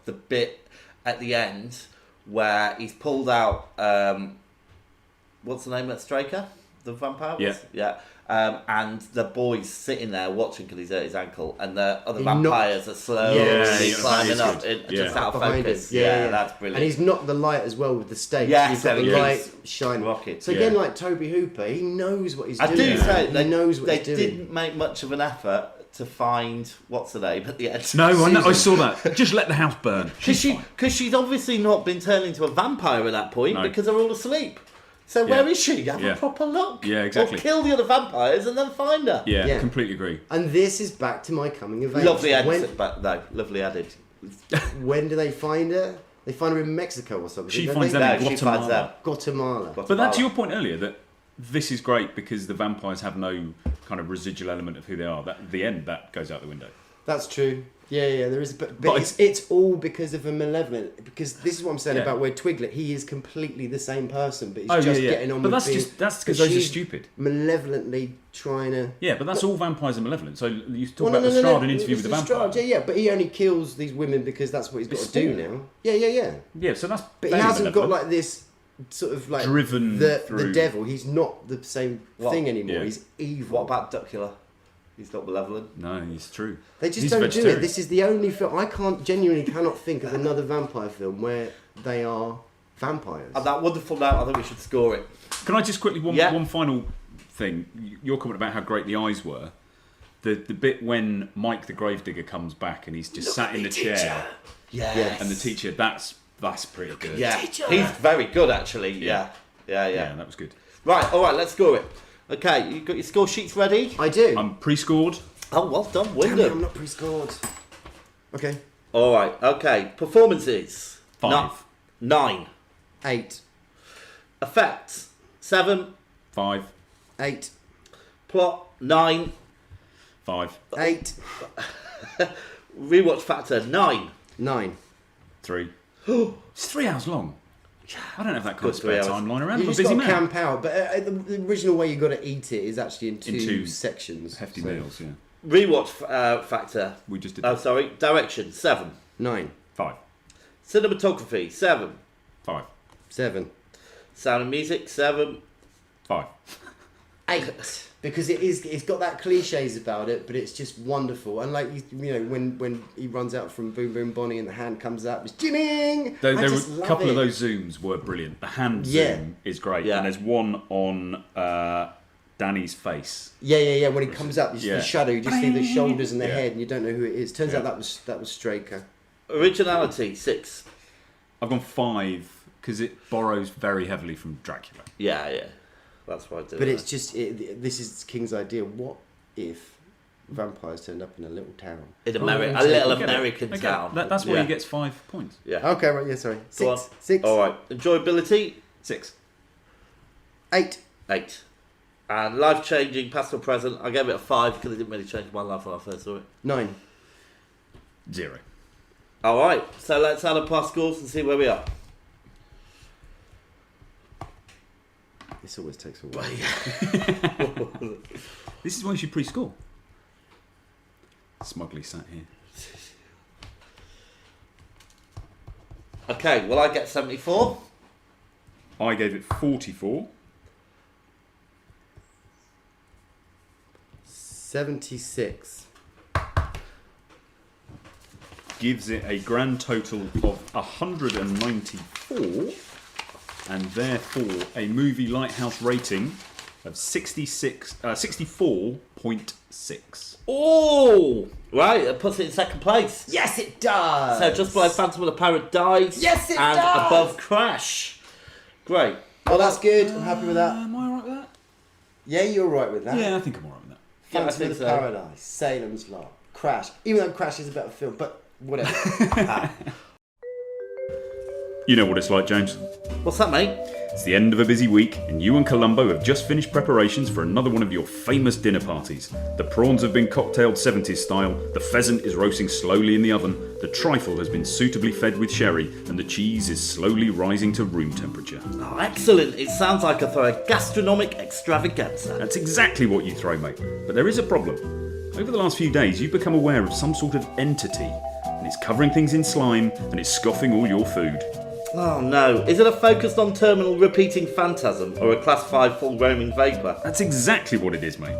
the bit at the end where he's pulled out. What's the name of that striker? The vampire? Yeah. And the boy's sitting there watching because he's hurt his ankle, and the other vampires are slowly climbing up, just out of focus. Yeah, that's brilliant. And he's knocked the light as well with the stakes. Yes, he's got the light shining. Rocket. So again, like Toby Hooper, he knows what he's doing. I do say he knows what he's doing. They didn't make much of an effort to find what's the name at the end. No, I saw that. Just let the house burn. Because she's obviously not been turned into a vampire at that point because they're all asleep. So where is she? Have a proper look. Yeah, exactly. Or kill the other vampires and then find her. Yeah, completely agree. And this is back to my coming of age. Lovely added. When do they find her? They find her in Mexico or something. She finds them in Guatemala. But that's your point earlier, that this is great because the vampires have no kind of residual element of who they are. That at the end, that goes out the window. That's true. Yeah, there is. But it's all because of a malevolent. Because this is what I'm saying about where Twiglet, he is completely the same person, but he's getting on with being... But that's because those are stupid. Malevolently trying to... Yeah, but that's all vampires are malevolent. So you talk about Lestrade in an interview with the vampire. Yeah, but he only kills these women because that's what he's got to do now. Yeah. Yeah, so that's... But he hasn't got like this sort of like... Driven the devil. He's not the same thing anymore. Yeah. He's evil. What about Duckula? He's not malevolent. No, he's true. They just don't do it. This is the only film I cannot think of another vampire film where they are vampires. On that wonderful note, I think we should score it. Can I just quickly one final thing? Your comment about how great the eyes were. The bit when Mike the Gravedigger comes back and he's just sat in the chair. Yes. And the teacher, that's pretty good. Yeah. He's very good actually. Yeah, that was good. Right, all right, let's score it. Okay, you got your score sheets ready? I do. I'm pre-scored. Oh, well done, Damn Wyndham. it, I'm not pre-scored. Okay. All right. Okay. Performances. 5. 9. 8. Effects. 7. 5. 8. Plot. 9. 5. 8. Rewatch factor. 9. 9. 3. It's 3 hours long. I don't have that kind of spare 3 hours. time lying around. You I'm a just busy got to man. camp out, but the original way you got to eat it is actually in two sections. Hefty meals, yeah. Rewatch factor. We just did Oh, sorry. Direction. 7. 9. 5. Cinematography. 7. 5. 7. Sound and music. 7. 5. 8. Because it's got that cliches about it, but it's just wonderful. And like you know, when he runs out from Boom Boom Bonnie and the hand comes up, it's Jimming. There were a couple of those zooms were brilliant. The hand zoom is great, Yeah. and there's one on Danny's face. Yeah. When he comes up, you see the shadow. You just see the shoulders and the Yeah. head, and you don't know who it is. Turns out that was Straker. Originality. 6. I've gone 5 because it borrows very heavily from Dracula. Yeah. That's why I did But it. it's just this is King's idea. What if vampires turned up in a little town? In America, a little American Okay, town. That's why he gets 5 points. Yeah. Okay, right. Yeah, sorry. Go 6. on. 6. All right. Enjoyability. 6. 8. 8. And life-changing, past or present, I gave it a 5 because it didn't really change my life when I first saw it. 9. 0. All right, so let's add up our scores and see where we are. This always takes a while. This is why you should pre-score. Smugly sat here. Okay, well, I get 74. I gave it 44. 76. Gives it a grand total of 194, and therefore a movie lighthouse rating of 64.6. Oh! Right, it puts it in second place. Yes, it does. So just below Phantom of the Paradise. Yes, it and does. above Crash. Great. Oh, that's good. I'm happy with that. Am I alright with that? Yeah, you're right with that. Yeah, I think I'm alright with that. Yeah, I Phantom think of the so. Paradise, Salem's Lot, Crash. Even though Crash is a better film, but whatever. You know what it's like, James. What's that, mate? It's the end of a busy week, and you and Columbo have just finished preparations for another one of your famous dinner parties. The prawns have been cocktailed 70s style, the pheasant is roasting slowly in the oven, the trifle has been suitably fed with sherry, and the cheese is slowly rising to room temperature. Oh, excellent. It sounds like a gastronomic extravaganza. That's exactly what you throw, mate. But there is a problem. Over the last few days, you've become aware of some sort of entity, and it's covering things in slime, and it's scoffing all your food. Oh no. Is it a focused on terminal repeating phantasm or a class 5 full roaming vapour? That's exactly what it is, mate.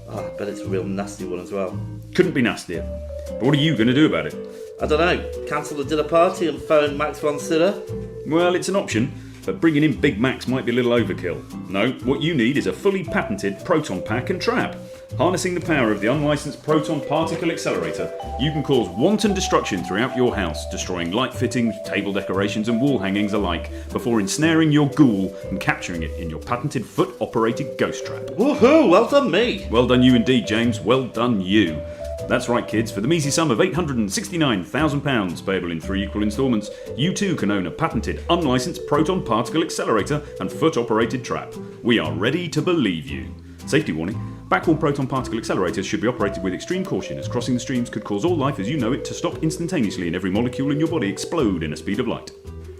Oh, I bet it's a real nasty one as well. Couldn't be nastier. But what are you going to do about it? I don't know. Cancel the dinner party and phone Max von Sydow? Well, it's an option, but bringing in Big Macs might be a little overkill. No, what you need is a fully patented proton pack and trap. Harnessing the power of the unlicensed proton particle accelerator, you can cause wanton destruction throughout your house, destroying light fittings, table decorations and wall hangings alike, before ensnaring your ghoul and capturing it in your patented foot-operated ghost trap. Woohoo! Well done me! Well done you indeed, James. Well done you. That's right, kids. For the measly sum of £869,000, payable in 3 equal instalments, you too can own a patented, unlicensed proton particle accelerator and foot-operated trap. We are ready to believe you. Safety warning. Backward proton particle accelerators should be operated with extreme caution, as crossing the streams could cause all life as you know it to stop instantaneously and every molecule in your body explode in a speed of light.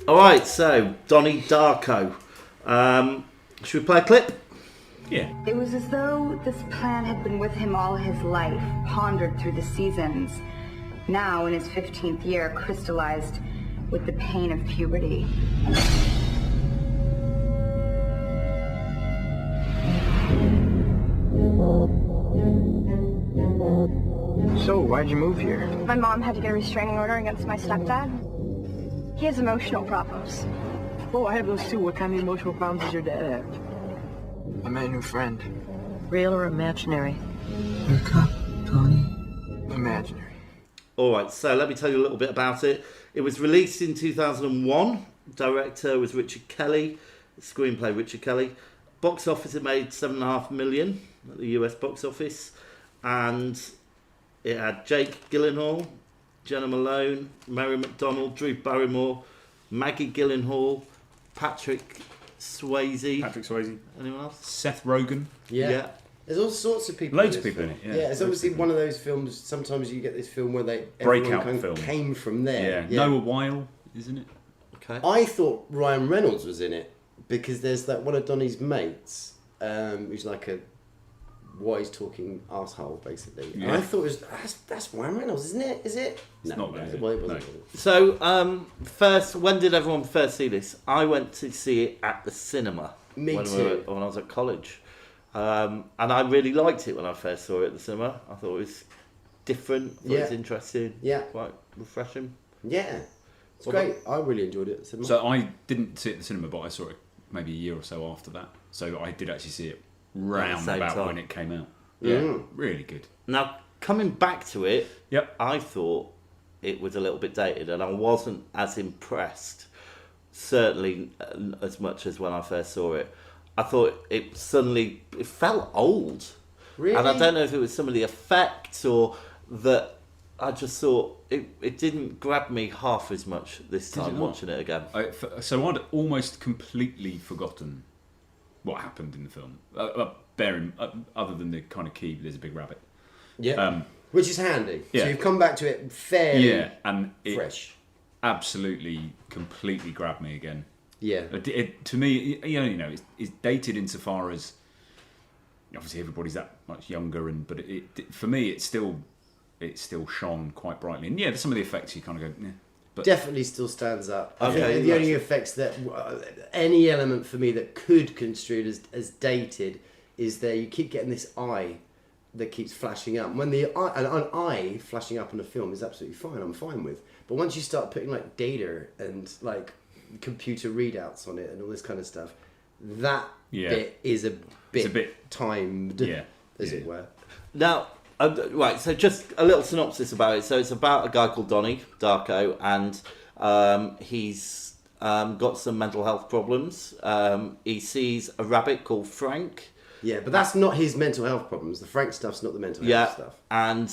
Alright, so, Donnie Darko. Should we play a clip? Yeah. It was as though this plan had been with him all his life, pondered through the seasons. Now, in his 15th year, crystallized with the pain of puberty. So, why'd you move here? My mom had to get a restraining order against my stepdad. He has emotional problems. Oh, I have those too. What kind of emotional problems does your dad have? I met a new friend. Real or imaginary? Wake up, Donnie. Imaginary. Alright, so let me tell you a little bit about it. It was released in 2001. Director was Richard Kelly. Screenplay Richard Kelly. Box office, it made $7.5 million at the US box office. And it had Jake Gyllenhaal, Jenna Malone, Mary McDonnell, Drew Barrymore, Maggie Gyllenhaal, Patrick Swayze. Anyone else? Seth Rogen. Yeah. There's all sorts of people. Loads of people in it. Yeah, it's obviously one of those films. Sometimes you get this film where breakout film came from there. Yeah. Noah Weil, isn't it? Okay. I thought Ryan Reynolds was in it because there's that one of Donnie's mates who's like a wise talking asshole, basically. Yeah. And I thought that's Ryan Reynolds, isn't it? Is it? It's not. It wasn't. So, first, when did everyone first see this? I went to see it at the cinema. Me when too. When I was at college. And I really liked it when I first saw it at the cinema. I thought it was different, it was interesting, quite refreshing. Yeah, it's great. I really enjoyed it at the cinema. So I didn't see it at the cinema, but I saw it maybe a year or so after that. So I did actually see it round about when it came out. Yeah, really good. Now, coming back to it, Yep. I thought it was a little bit dated and I wasn't as impressed, certainly as much as when I first saw it. I thought it felt old. Really? And I don't know if it was some of the effects or that I just thought it didn't grab me half as much this time watching it again. So I'd almost completely forgotten what happened in the film. Other than the kind of key, there's a big rabbit. Yeah. Which is handy. Yeah. So you've come back to it fairly and fresh. Absolutely, completely grabbed me again. Yeah. To me, it's dated insofar as obviously everybody's that much younger, but for me, it still shone quite brightly. And some of the effects you kind of go, but definitely still stands up. Okay, the only effects that any element for me that could construed as dated is that you keep getting this eye that keeps flashing up. When an eye flashing up in a film is absolutely fine. I'm fine with. But once you start putting like data and like computer readouts on it and all this kind of stuff, that bit is a bit timed, as it were. Now, right, so just a little synopsis about it. So it's about a guy called Donnie, Darko, and he's got some mental health problems. He sees a rabbit called Frank. Yeah, but that's not his mental health problems. The Frank stuff's not the mental health stuff. And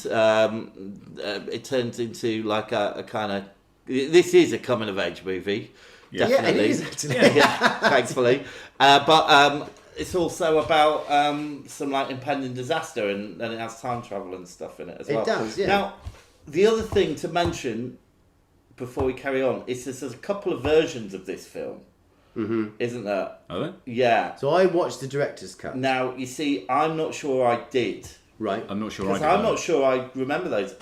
it turns into like a kind of... This is a coming-of-age movie. Yeah, definitely. it is actually. Thankfully. But it's also about some like impending disaster, and it has time travel and stuff in it as well. It does, yeah. Now, the other thing to mention before we carry on is there's a couple of versions of this film, isn't there? Are there? Yeah. So I watched the director's cut. Now, you see, I'm not sure I did. Right. I'm not sure I did. I'm not sure I remember those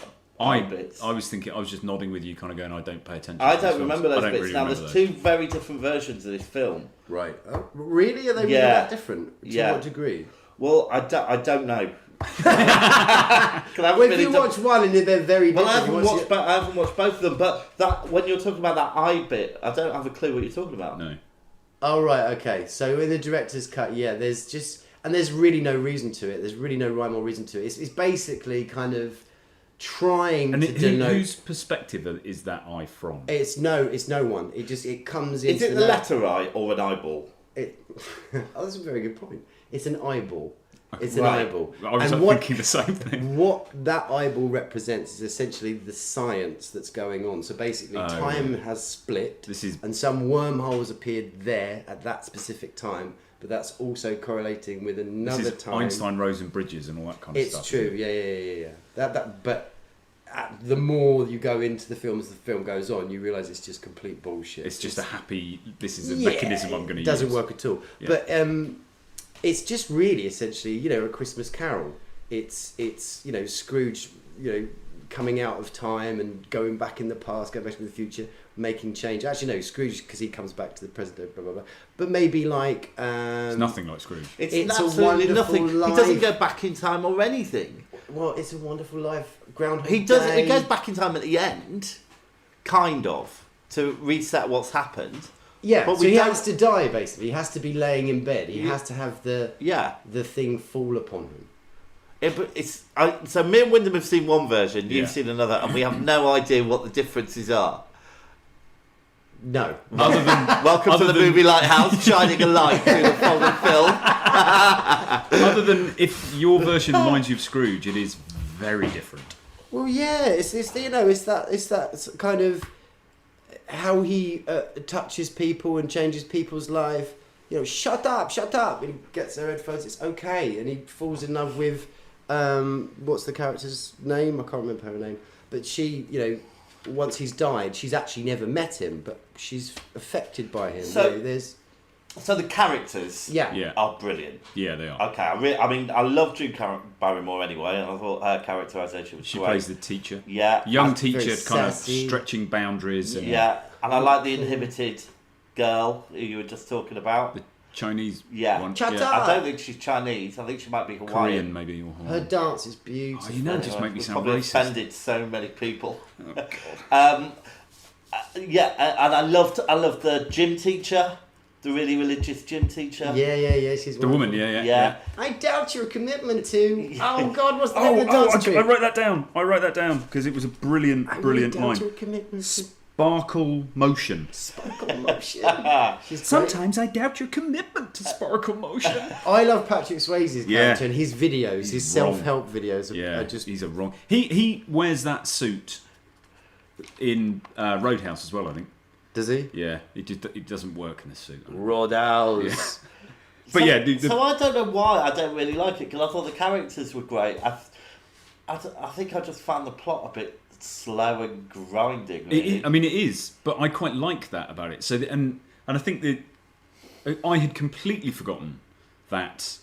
bits. I was thinking, I was just nodding with you, kind of going, I don't pay attention. I to don't these remember films. those bits. Really now, remember there's those. two very different versions of this film. Right. Oh, really? Are they really that different? To what degree? Well, I don't know. Well, if you watch one and they're very different... Well, I haven't watched both of them, but that when you're talking about that eye bit, I don't have a clue what you're talking about. No. Oh, right, okay. So in the director's cut, there's really no reason to it. There's really no rhyme or reason to it. It's basically kind of trying to denote... whose perspective is that eye from? It's no one. It comes into... Is it the letter eye or an eyeball? That's a very good point. It's an eyeball. It's an Right. eyeball. I was thinking the same thing. What that eyeball represents is essentially the science that's going on. So basically, time has split, and some wormhole has appeared there at that specific time. But that's also correlating with another time. Einstein, Rosen, Bridges, and all that kind of stuff. It's true. Yeah. But the more you go into the film as the film goes on, you realise it's just complete bullshit. It's just a happy. This is a mechanism I'm going to use. It doesn't work at all. Yeah. But it's just really essentially, A Christmas Carol. It's Scrooge, coming out of time and going back in the past, going back to the future, making change. Actually, no, Scrooge, because he comes back to the present, blah blah blah. But maybe like it's nothing like Scrooge. It's a wonderful nothing. life. He doesn't go back in time or anything. Well, it's a wonderful life. Groundhog He does. Day. He goes back in time at the end, kind of, to reset what's happened. Yeah, but so he has to die, basically. He has to be laying in bed. He has to have the thing fall upon him. So me and Wyndham have seen one version, you've seen another, and we have no idea what the differences are. No. Welcome to the movie Lighthouse, shining a light through the fallen film. Other than if your version reminds you of Scrooge, it is very different. Well, yeah, it's that kind of how he touches people and changes people's life. Shut up, and he gets their headphones. It's okay, and he falls in love with what's the character's name? I can't remember her name, but she, once he's died, she's actually never met him, but she's affected by him. So the characters are brilliant. Yeah, they are. Okay, I love Drew Barrymore anyway, and I thought her characterisation was She great. plays the teacher. Yeah. Young teacher, kind of sassy. stretching boundaries. And and I like the inhibited girl who you were just talking about. The Chinese one. Shut yeah. up! I don't think she's Chinese. I think she might be Hawaiian. Korean, maybe. Or Hawaiian. Her dance is beautiful. Oh, you know, just make me We've sound probably racist. offended so many people. Oh, God. And I loved the gym teacher, the really religious gym teacher. Yeah. She's The woman, yeah. I doubt your commitment to. Oh God, what's the name of the dance troupe? I wrote that down because it was a brilliant line. Your commitment to Sparkle motion. sparkle motion. She's Sometimes I doubt your commitment to sparkle motion. I love Patrick Swayze's character and his videos, He's his wrong. self-help videos. Yeah, Are just he's a wrong. He wears that suit in Roadhouse as well, I think. does he? Yeah, it doesn't work in a suit. Roadhouse. But So I don't know why I don't really like it, because I thought the characters were great. I think I just found the plot a bit slow and grinding. Really. It is, but I quite like that about it. So, and I think that I had completely forgotten that,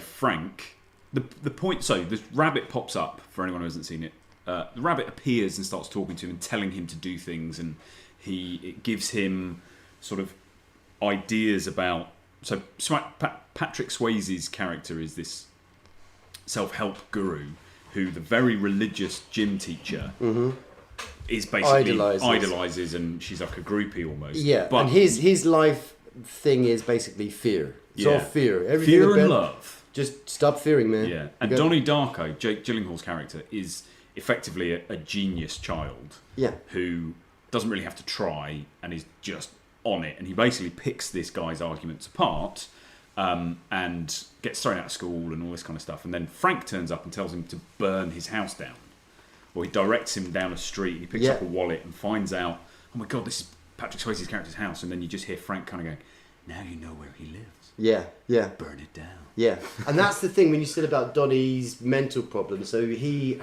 Frank. The point. So this rabbit pops up for anyone who hasn't seen it. The rabbit appears and starts talking to him and telling him to do things, and it gives him sort of ideas about. So Patrick Swayze's character is this self-help guru who the very religious gym teacher is basically idolises, and she's like a groupie almost. Yeah, but and his life thing is basically fear. It's all fear. Everything fear and about- love. Just stop fearing, man. Yeah, and Donnie Darko, Jake Gyllenhaal's character, is effectively a genius child. Yeah. Who doesn't really have to try and is just on it, and he basically picks this guy's arguments apart. And gets thrown out of school and all this kind of stuff. And then Frank turns up and tells him to burn his house down. Or he directs him down a street, he picks up a wallet and finds out, oh my God, this is Patrick Swayze's character's house. And then you just hear Frank kind of going, now you know where he lives. Yeah. Burn it down. Yeah, and that's the thing when you said about Donnie's mental problems. So he'd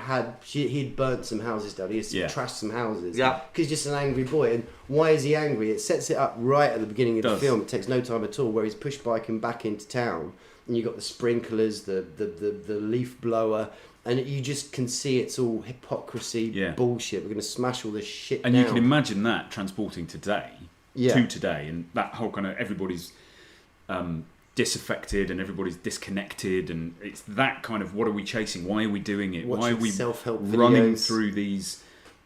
burnt some houses down. He had trashed some houses. Yeah, because he's just an angry boy. And why is he angry? It sets it up right at the beginning of the film. It takes no time at all. Where he's push biking back into town, and you got the sprinklers, the leaf blower, and you just can see it's all hypocrisy, bullshit. We're going to smash all this shit. And down. you can imagine that transporting today to today, and that whole kind of everybody's disaffected and everybody's disconnected, and it's that kind of, what are we chasing? Why are we doing it? Watching Why are we self-help running videos through these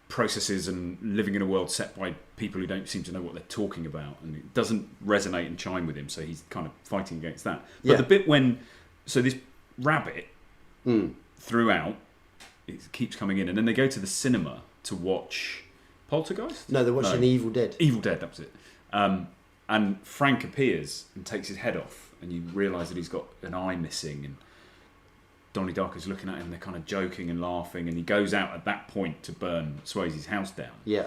processes and living in a world set by people who don't seem to know what they're talking about? And it doesn't resonate and chime with him, so he's kind of fighting against that. But the bit when, so this rabbit throughout, it keeps coming in, and then they go to the cinema to watch Poltergeist? No, they're watching Evil Dead. Evil Dead, that was it. And Frank appears and takes his head off, and you realise that he's got an eye missing, and Donnie Darko's looking at him, they're kind of joking and laughing, and he goes out at that point to burn Swayze's house down. Yeah.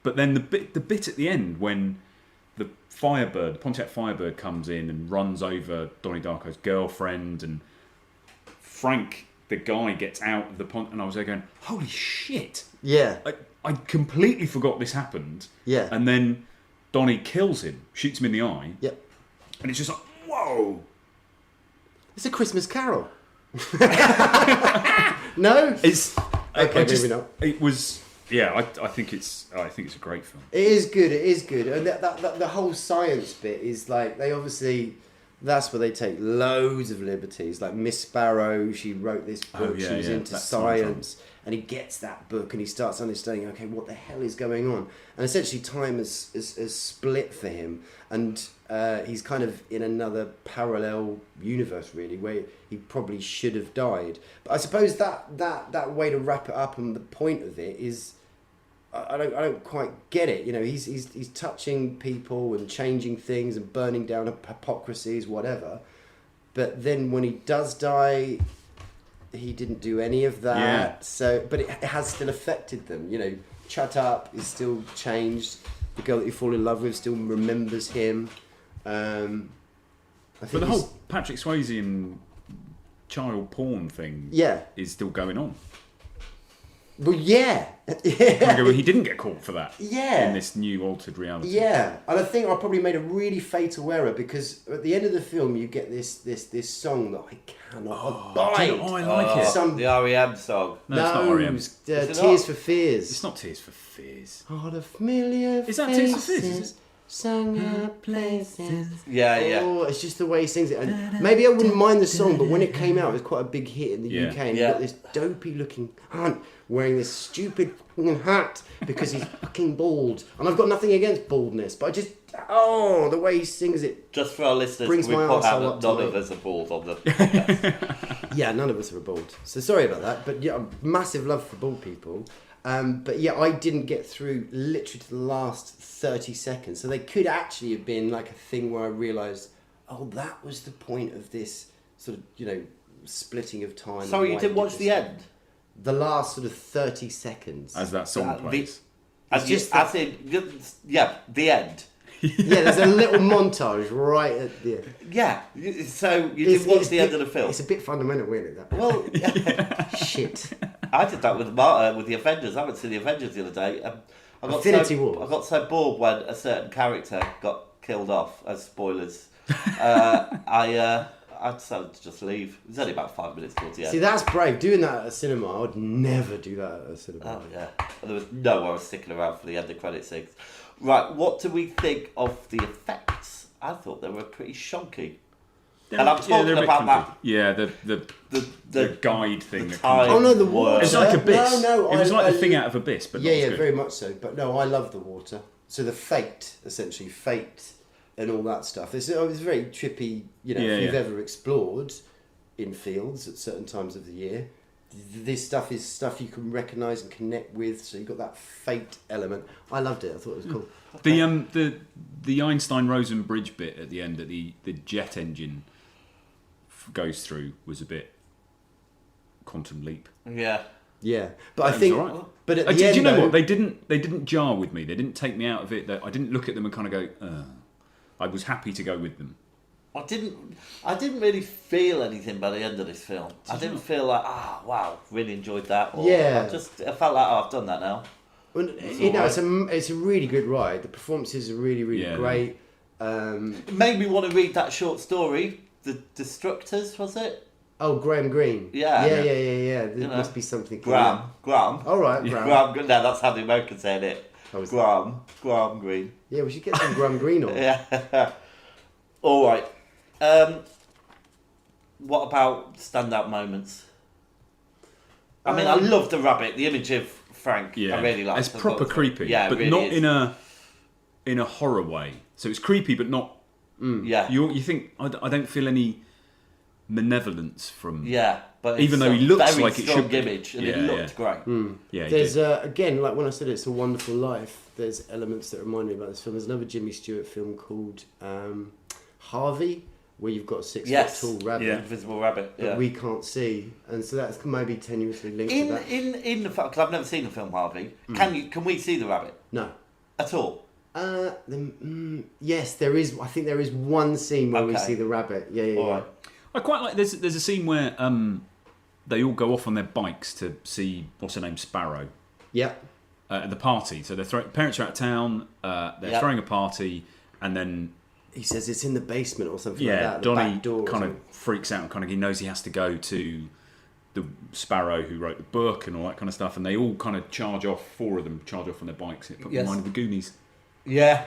But then the bit at the end when the Pontiac Firebird comes in and runs over Donnie Darko's girlfriend, and Frank, the guy, gets out of the pond, and I was there going, holy shit! Yeah. I completely forgot this happened. Yeah. And then Donnie kills him, shoots him in the eye. Yep. And it's just like, whoa! It's a Christmas Carol. No? It's okay, maybe not. It was, yeah. I think it's a great film. It is good, and that the whole science bit is like, they obviously, that's where they take loads of liberties. Like Miss Sparrow, she wrote this book. She was into science, and he gets that book and he starts understanding. Okay, what the hell is going on? And essentially, time has split for him, and he's kind of in another parallel universe, really, where he probably should have died. But I suppose that way to wrap it up, and the point of it is, I don't quite get it. You know, he's touching people and changing things and burning down hypocrisies, whatever. But then when he does die, he didn't do any of that. Yeah. So, but it has still affected them. You know, Shut Up is still changed. The girl that you fall in love with still remembers him. I think But the whole Patrick Swayze and child porn thing is still going on. Well, yeah. Well, he didn't get caught for that. Yeah. In this new altered reality. Yeah, and I think I probably made a really fatal error because at the end of the film you get this song that I cannot abide. Do you know, I like it. The R.E.M. song. No, it's not R.E.M. Tears for Fears. It's not Tears for Fears. All the familiar Is that Tears for Fears? faces, sung out places. Yeah. Oh, it's just the way he sings it. And maybe I wouldn't mind the song, but when it came out, it was quite a big hit in the UK. And you got this dopey-looking hunt wearing this stupid fucking hat because he's fucking bald. And I've got nothing against baldness, but I just... Oh, the way he sings it. Just for our listeners, brings we my put out arsehole that up none to of it. us are bald on the podcast. Yeah, none of us are bald. So sorry about that. But yeah, massive love for bald people. But yeah, I didn't get through literally to the last 30 seconds. So they could actually have been like a thing where I realised, oh, that was the point of this sort of, you know, splitting of time. Sorry, you didn't watch the end? The last sort of 30 seconds. As that song plays. The end. Yeah, there's a little montage right at the end. Yeah, so you didn't watch the end of the film. It's a bit fundamental, really, that. Well, shit. I did that with the Avengers. I went to the Avengers the other day. Infinity War. I got so bored when a certain character got killed off. As spoilers, I decided to just leave. It was only about 5 minutes towards the end. See, that's brave. Doing that at a cinema, I would never do that at a cinema. Oh yeah, and there was no one was sticking around for the end of credit scenes. Right, what do we think of the effects? I thought they were pretty shonky. And I'm talking about that. Yeah, the guide thing. The water. It's like Abyss. No, it was like the thing out of Abyss, but not as good. very much so. But no, I love the water. So the fate, essentially, and all that stuff. It's very trippy. You know, if you've ever explored in fields at certain times of the year, this stuff is stuff you can recognise and connect with. So you've got that fate element. I loved it. I thought it was cool. The Einstein-Rosen bridge bit at the end that the jet engine goes through was a bit Quantum Leap. Yeah. But I think. Right. But at the do end, you know what? They didn't jar with me. They didn't take me out of it. I didn't look at them and kind of go. I was happy to go with them. I didn't really feel anything by the end of this film. I didn't feel like, wow, really enjoyed that. Or I felt like, I've done that now. Well, it's a really good ride. The performances are really, really great. It made me want to read that short story, The Destructors, was it? Oh, Graham Greene. Yeah. There must be something. Graham. All right, Graham. No, that's how the Americans said it. Graham Greene. Yeah, we should get some Graham Greene on. Yeah. All right. What about standout moments? I mean, I love the rabbit. The image of Frank. Yeah. I really like. It's proper creepy. Yeah, but really not is. in a horror way. So it's creepy, but not. Yeah. You think I don't feel any malevolence from. Yeah, but even though he looks very like it should be. image, and it looked great. Yeah. There's again, like when I said It's a Wonderful Life. There's elements that remind me about this film. There's another Jimmy Stewart film called Harvey, where you've got a 6 foot tall rabbit, invisible rabbit, that we can't see, and so that's maybe tenuously linked to that. In the film, because I've never seen the film Harvey. Can we see the rabbit? No, at all. Yes, there is. I think there is one scene where we see the rabbit. Yeah. Right. I quite like. There's a scene where they all go off on their bikes to see what's her name, Sparrow. Yeah. At the party, so their parents are out of town. They're throwing a party, and then he says it's in the basement or something like that. Donnie kind of freaks out, and he knows he has to go to the Sparrow who wrote the book and all that kind of stuff, and they all kind of charge off. 4 of them charge off on their bikes. It put me in mind of the Goonies. Yeah.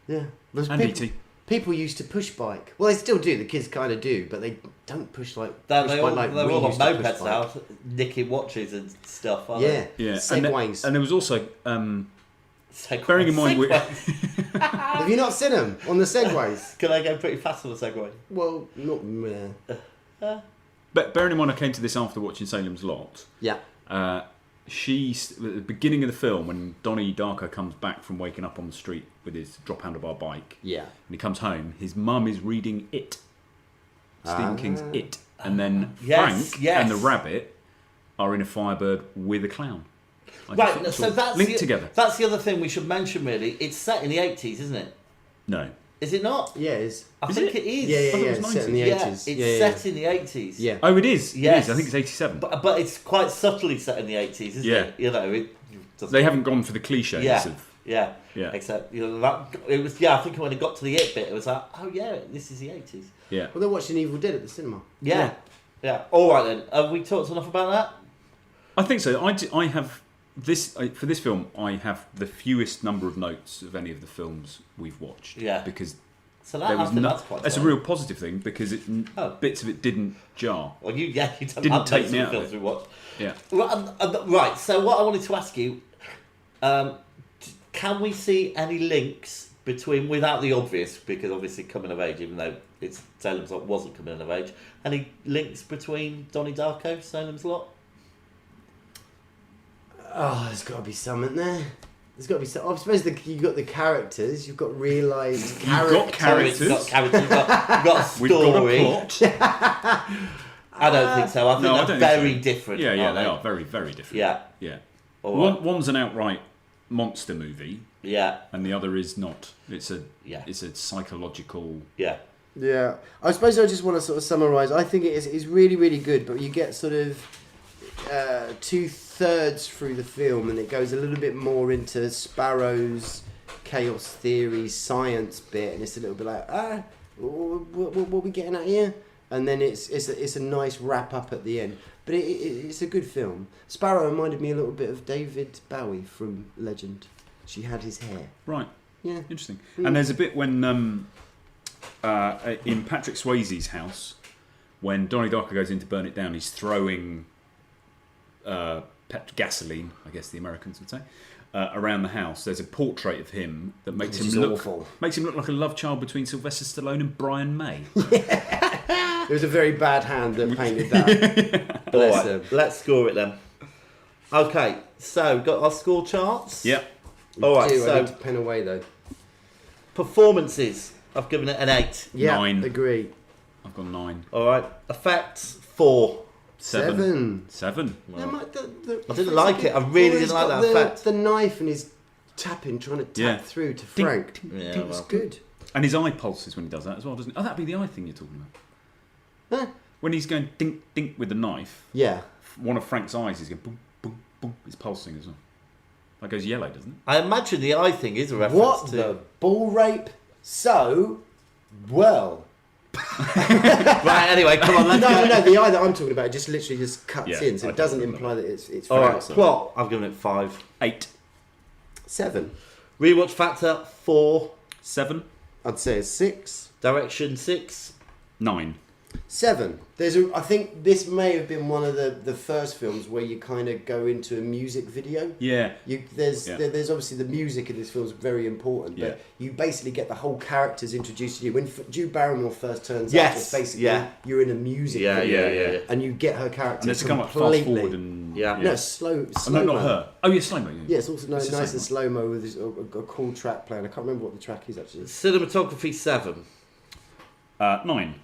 And E.T. People used to push bike. Well, they still do. The kids kind of do, but they don't push like. They're all on mopeds now, nicking watches and stuff. Aren't they? Segways. And there was also bearing in mind, have you not seen them on the Segways? Can I go pretty fast on the Segway? Well, not. But bearing in mind, I came to this after watching Salem's Lot. Yeah. At the beginning of the film, when Donnie Darko comes back from waking up on the street with his drop handlebar bike, and he comes home, his mum is reading It Stephen King's It, and then Yes, Frank yes. and the rabbit are in a Firebird with a clown. Right, so that's linked together. That's the other thing we should mention. Really, it's set in the 80s, isn't it? No. Is it not? Yeah, it is. I think it is. Yeah, I thought it was it's set in the 80s. Yeah, it's set in the 80s. Yeah. Oh, it is. Yes. It is. I think it's 87. But it's quite subtly set in the 80s, isn't it? You know, it doesn't... They haven't gone for the cliches of... Yeah. Except, it was, I think when it got to the It bit, it was like, oh yeah, this is the 80s. Yeah. Well, they're watching Evil Dead at the cinema. Yeah. All right then. Have we talked enough about that? I think so. I have this for this film. I have the fewest number of notes of any of the films we've watched. Yeah. Because so that, that's quite that's a real positive thing because bits of it didn't jar. Well, you didn't take me out films of we it. watched. Yeah. Right. So what I wanted to ask you, can we see any links between, without the obvious, because obviously coming of age, even though it's Salems Lot wasn't coming of age, any links between Donnie Darko, Salems Lot? Oh, there's got to be something there. There's got to be some. I suppose you've got the characters. You've got realised characters. You've got characters. You've got a story. We've got a plot. I don't think so. I think they're very different. Yeah, they are very, very different. Yeah. One's an outright monster movie. Yeah. And the other is not. It's a psychological. Yeah. Yeah. I suppose I just want to sort of summarise. I think it's really, really good, but you get sort of 2/3 through the film and it goes a little bit more into Sparrow's chaos theory science bit, and it's a little bit like, what are we getting at here? And then it's a nice wrap up at the end. But it's a good film. Sparrow reminded me a little bit of David Bowie from Legend. She had his hair. Right. Yeah. Interesting. And there's a bit when in Patrick Swayze's house, when Donnie Darko goes in to burn it down, he's throwing gasoline, I guess the Americans would say, around the house. There's a portrait of him that makes him look like a love child between Sylvester Stallone and Brian May. It was a very bad hand that painted that. Bless him. Let's score it then. Okay, so got our score charts. Yep. All right. I So need to pen away though. Performances. I've given it an 8. Yeah, 9. Agree. I've got 9. All right. Effects 4. 7. Well, I didn't like it. I really didn't like that effect. The knife and his tapping, trying to tap through to Frank. Yeah, it was good. And his eye pulses when he does that as well, doesn't it? Oh, that'd be the eye thing you're talking about. When he's going dink, dink with the knife, one of Frank's eyes is going boom, boom, boom. It's pulsing as well. That goes yellow, doesn't it? I imagine the eye thing is a reference What to... the ball rape so well. Right, anyway, come on, let's No, the eye that I'm talking about just literally just cuts in, so it doesn't imply that it's All right, Frank's eye. plot, I've given it 5. 8. 7. Rewatch factor 4. 7. I'd say a 6. Direction 6. 9. 7. I think this may have been one of the first films where you kind of go into a music video. Yeah. There's obviously the music in this film is very important, but you basically get the whole characters introduced to you. When Drew Barrymore first turns up, it's basically you're in a music video, and you get her character And it's come up completely. fast forward and No, slow. No, not her. Oh yeah, slow mo. Yeah, it's also nice and slow mo with a cool track playing. I can't remember what the track is actually. Cinematography 7. 9.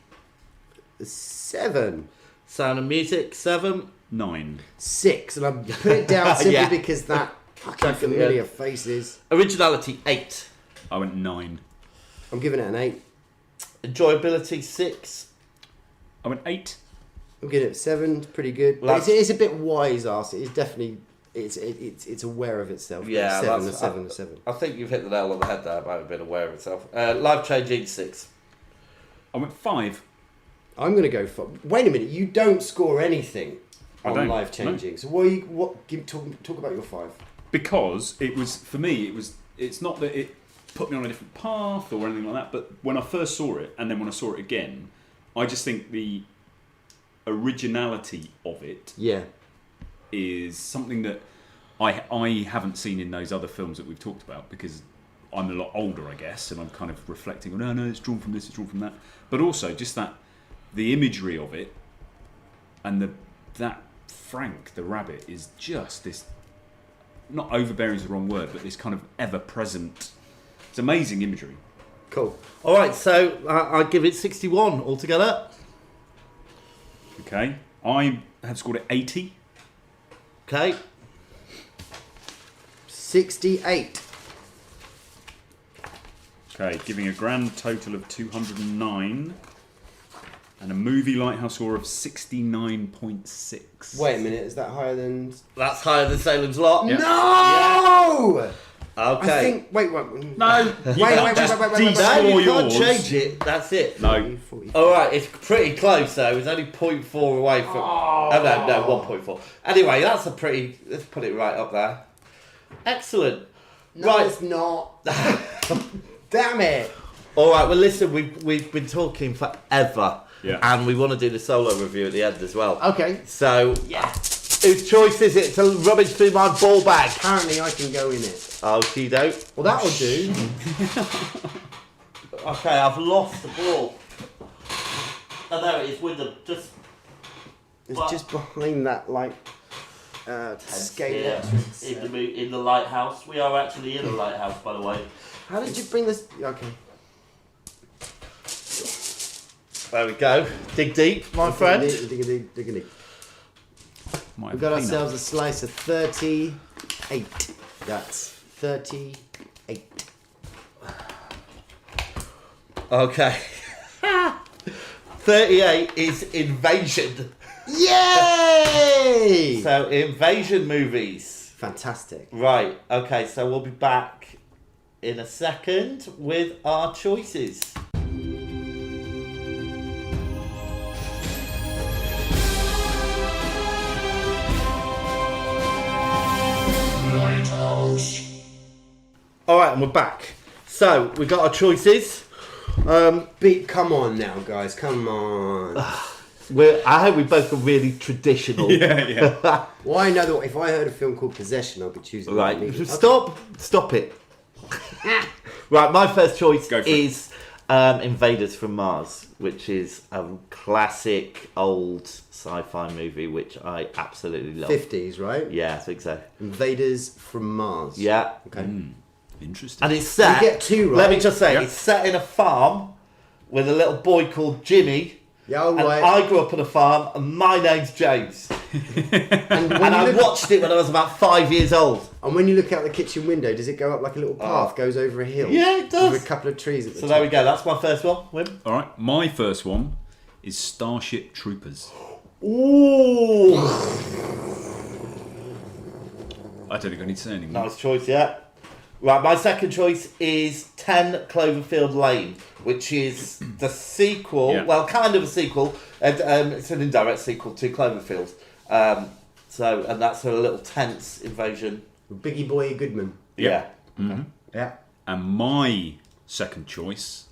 7. Sound and music 7. 9. 6, and I'm putting it down simply because that fucking familiar faces. Originality 8. I went 9. I'm giving it an 8. Enjoyability 6. I went 8. I'm giving it 7. It's pretty good. It's a bit wise ass. It's definitely it's aware of itself. Yeah, 7. I think you've hit the nail on the head there about it being aware of itself. Life changing 6. I went 5. I'm going to go for... Wait a minute, you don't score anything on Life Changing. No. So talk about your 5. Because it was, for me, it's not that it put me on a different path or anything like that, but when I first saw it, and then when I saw it again, I just think the originality of it is something that I haven't seen in those other films that we've talked about, because I'm a lot older, I guess, and I'm kind of reflecting on, no, it's drawn from this, it's drawn from that. But also, just the imagery of it, and that Frank, the rabbit, is just this, not overbearing is the wrong word, but this kind of ever-present, it's amazing imagery. Cool. All right, so I give it 61 altogether. Okay. I have scored it 80. Okay. 68. Okay, giving a grand total of 209. And a movie lighthouse score of 69.6. Wait a minute, is that higher than... That's higher than Salem's lot. Yeah. No! Okay. I think... Wait. No, Wait, No, de-score you can't yours. change it. That's it. No. All right, it's pretty close though. It's only 0.4 away from. Oh no, 1.4. Anyway, that's a pretty. Let's put it right up there. Excellent. No, right. it's not. Damn it. All right. Well, listen, we've been talking forever, and we want to do the solo review at the end as well. Okay. So whose choice is it to rummage through my ball bag? Apparently, I can go in it. Oh, she don't. Well, that'll do. Okay, I've lost the ball. Oh, there it is, with the just. It's just behind that, scale. Yeah, in the lighthouse. We are actually in a lighthouse, by the way. How did you bring this? Okay. There we go. Dig deep, my friend. Dig deep. We've got ourselves a slice of 38. That's 38. Okay. 38 is Invasion. Yay! So, Invasion movies. Fantastic. Right, okay, so we'll be back in a second with our choices. Alright, and we're back. So, we got our choices. Come on now, guys. Come on. I hope we both are really traditional. Yeah. Well, I know that if I heard a film called Possession, I'd be choosing Right, that. stop it. Right, my first choice is Invaders from Mars, which is a classic old sci-fi movie which I absolutely love. 50s, right? Yeah, I think so. Invaders from Mars. Yeah. Okay. Interesting. And it's set. You get two, right? Let me just say, it's set in a farm with a little boy called Jimmy. Yeah, and right. I grew up on a farm, and my name's James. and I watched it when I was about 5 years old. And when you look out the kitchen window, does it go up like a little path, goes over a hill? Yeah, it does. With a couple of trees at the top. So there we go. That's my first one. Wim? All right, my first one is Starship Troopers. Ooh. I don't think I need to say anything. Nice choice, yeah. Right, my second choice is 10 Cloverfield Lane, which is the sequel, well, kind of a sequel. It's an indirect sequel to Cloverfield. And that's a little tense invasion. Biggie Boy Goodman. Yeah. Mm-hmm. Yeah. And my second choice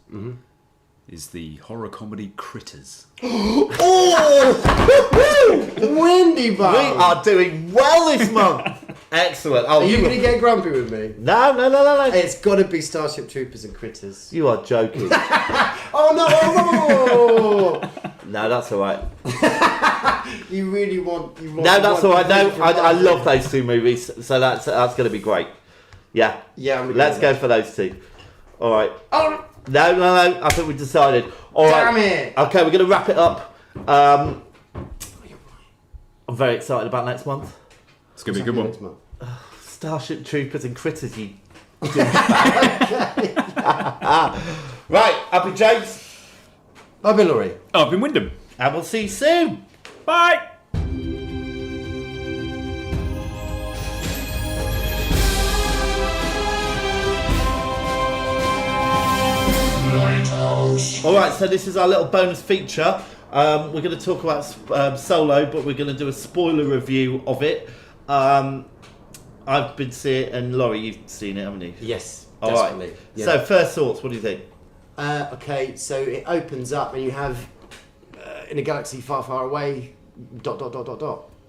is the horror comedy Critters. Windy Bum! We are doing well this month. Excellent. Are you going to get grumpy with me? No. It's got to be Starship Troopers and Critters. You are joking. Oh no! No, that's all right. You really want... No, that's all right. No, I love those two movies, so that's going to be great. Yeah. Yeah, I'm let's go for those two. All right. Oh! No. I think we decided. All right. Damn it! Okay, we're going to wrap it up. I'm very excited about next month. It's going to be a good one. Starship Troopers and Critters, you Right, I've been James. I've been Laurie. I've been Wyndham. And we'll see you soon. Bye! Alright, so this is our little bonus feature. We're going to talk about Solo, but we're going to do a spoiler review of it. I've been seeing it, and Laurie, you've seen it, haven't you? Yes, definitely. Right. Yeah. So, first thoughts, what do you think? Okay, so it opens up and you have in a galaxy far, far away, ...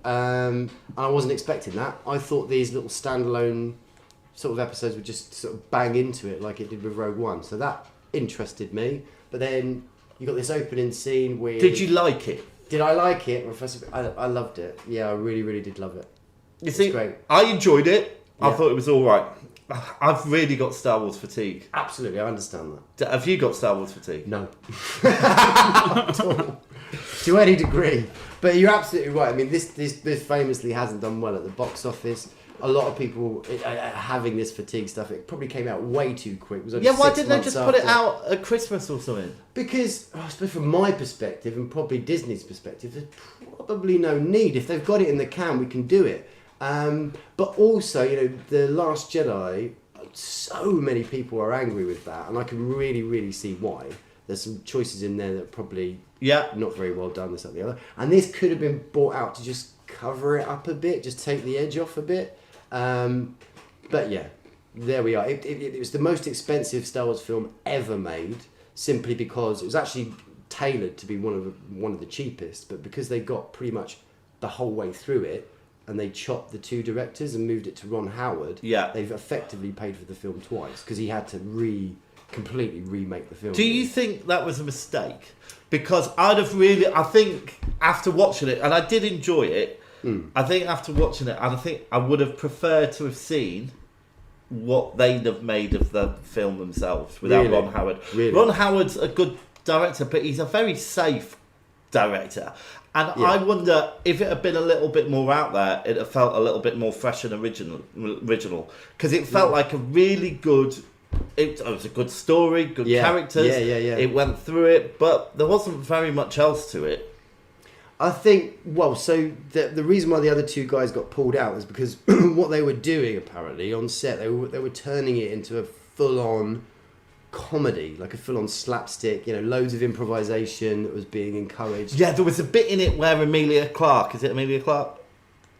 And I wasn't expecting that. I thought these little standalone sort of episodes would just sort of bang into it like it did with Rogue One. So that interested me. But then you got this opening scene with... Did you like it? Did I like it? Well, first of all, I loved it. Yeah, I really, really did love it. You see, great. I enjoyed it. Yeah. I thought it was all right. I've really got Star Wars fatigue. Absolutely, I understand that. Have you got Star Wars fatigue? No. to any degree. But you're absolutely right. I mean, this famously hasn't done well at the box office. A lot of people having this fatigue stuff. It probably came out way too quick. It was only why 6 didn't they months just put it after. out at Christmas or something? Because, I suppose from my perspective, and probably Disney's perspective, there's probably no need. If they've got it in the can, we can do it. But also, The Last Jedi, so many people are angry with that, and I can really, really see why. There's some choices in there that are probably not very well done, this, that, and the other. And this could have been brought out to just cover it up a bit, just take the edge off a bit. But yeah, there we are. It was the most expensive Star Wars film ever made, simply because it was actually tailored to be one of the cheapest, but because they got pretty much the whole way through it, and they chopped the 2 directors and moved it to Ron Howard, they've effectively paid for the film twice, because he had to completely remake the film. Do you think that was a mistake? Because I think after watching it, and I did enjoy it, I think after watching it, I think I would have preferred to have seen what they'd have made of the film themselves without Ron Howard. Really? Ron Howard's a good director, but he's a very safe director. And I wonder if it had been a little bit more out there, it'd have felt a little bit more fresh and original. Because it felt like a really good... It was a good story, good characters. Yeah. It went through it, but there wasn't very much else to it. I think, so the reason why the other 2 guys got pulled out was because what they were doing, apparently, on set, they were turning it into a full-on comedy, like a full-on slapstick, loads of improvisation that was being encouraged. Yeah, there was a bit in it where Emilia Clarke, is it Emilia Clarke?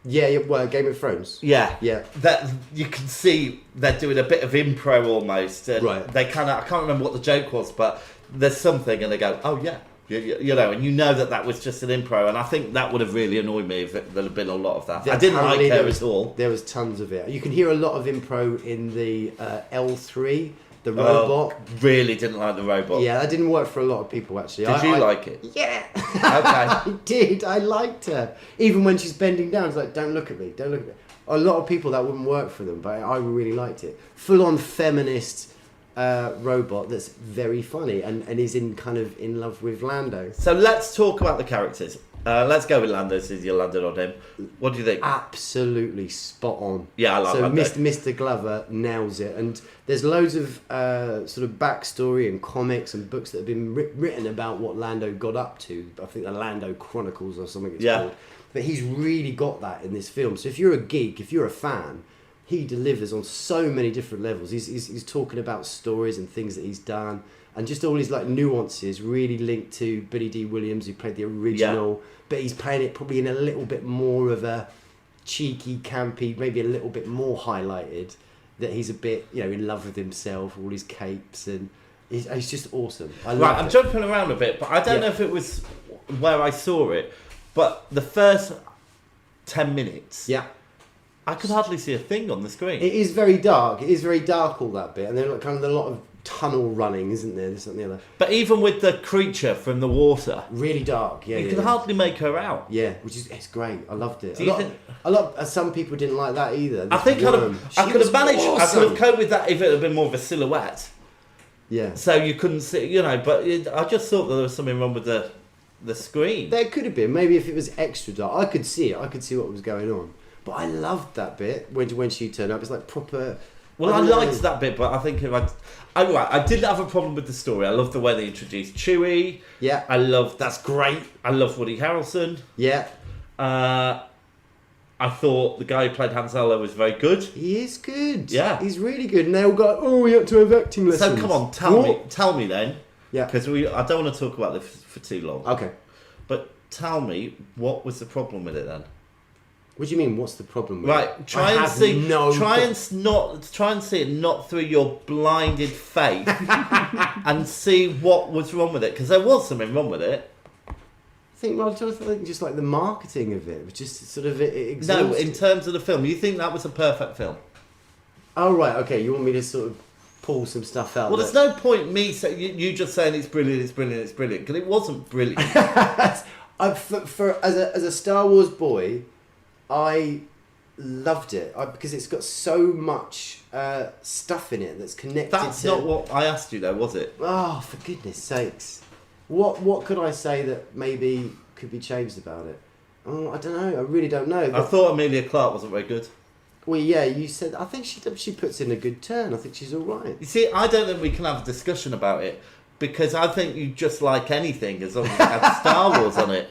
Yeah, well, Game of Thrones. Yeah. Yeah. That you can see they're doing a bit of improv almost. And right. They I can't remember what the joke was, but there's something and they go, oh yeah. And that was just an improv, and I think that would have really annoyed me if there had been a lot of that. I didn't like her at all. There was tons of it. You can hear a lot of improv in the L3, the robot. Really didn't like the robot. Yeah, that didn't work for a lot of people, actually. Did you like it? Yeah. Okay. I did. I liked her. Even when she's bending down, it's like, don't look at me, don't look at me. A lot of people, that wouldn't work for them, but I really liked it. Full-on feminist robot that's very funny and is in love with Lando. So let's talk about the characters. Let's go with Lando since you landed on him. What do you think? Absolutely spot on. Yeah, I love Lando. Mr. Glover nails it, and there's loads of sort of backstory and comics and books that have been written about what Lando got up to. I think the Lando Chronicles or something it's called. But he's really got that in this film. So if you're a geek, if you're a fan, he delivers on so many different levels. He's talking about stories and things that he's done, and just all his nuances really linked to Billy D. Williams, who played the original, but he's playing it probably in a little bit more of a cheeky, campy, maybe a little bit more highlighted, that he's a bit, in love with himself, all his capes, and he's just awesome. I'm jumping around a bit, but I don't know if it was where I saw it, but the first 10 minutes... Yeah. I could hardly see a thing on the screen. It is very dark. It is very dark, all that bit. And there's a lot of tunnel running, isn't there? This and the other. But even with the creature from the water... Really dark, yeah. You can hardly make her out. Yeah, it's great. I loved it. Some people didn't like that either. I think I could have managed... Awesome. I could have coped with that if it had been more of a silhouette. Yeah. So you couldn't see, but I just thought that there was something wrong with the screen. There could have been. Maybe if it was extra dark. I could see it. I could see what was going on. But I loved that bit when she turned up. It's like proper... Well, I liked that bit, but I think I didn't have a problem with the story. I love the way they introduced Chewie. Yeah. That's great. I love Woody Harrelson. Yeah. I thought the guy who played Han Solo was very good. He is good. Yeah. He's really good. And they all go, we had to have acting lessons. So come on, tell me then. Yeah. Because I don't want to talk about this for too long. Okay. But tell me, what was the problem with it then? What do you mean? What's the problem with it? Right, try and see it not through your blinded faith, and see what was wrong with it, because there was something wrong with it. I think just like the marketing of it was just sort of exhausting. No, in terms of the film, you think that was a perfect film? Oh right, okay. You want me to sort of pull some stuff out? Well, there's no point me saying you just saying it's brilliant, because it wasn't brilliant. As a Star Wars boy, I loved it because it's got so much stuff in it that's connected. That's not what I asked you, though, was it? Oh, for goodness sakes! What could I say that maybe could be changed about it? Oh, I don't know. I really don't know. I thought Emilia Clarke wasn't very good. Well, yeah, you said. I think she puts in a good turn. I think she's all right. You see, I don't think we can have a discussion about it because I think you just like anything as long as it has Star Wars on it.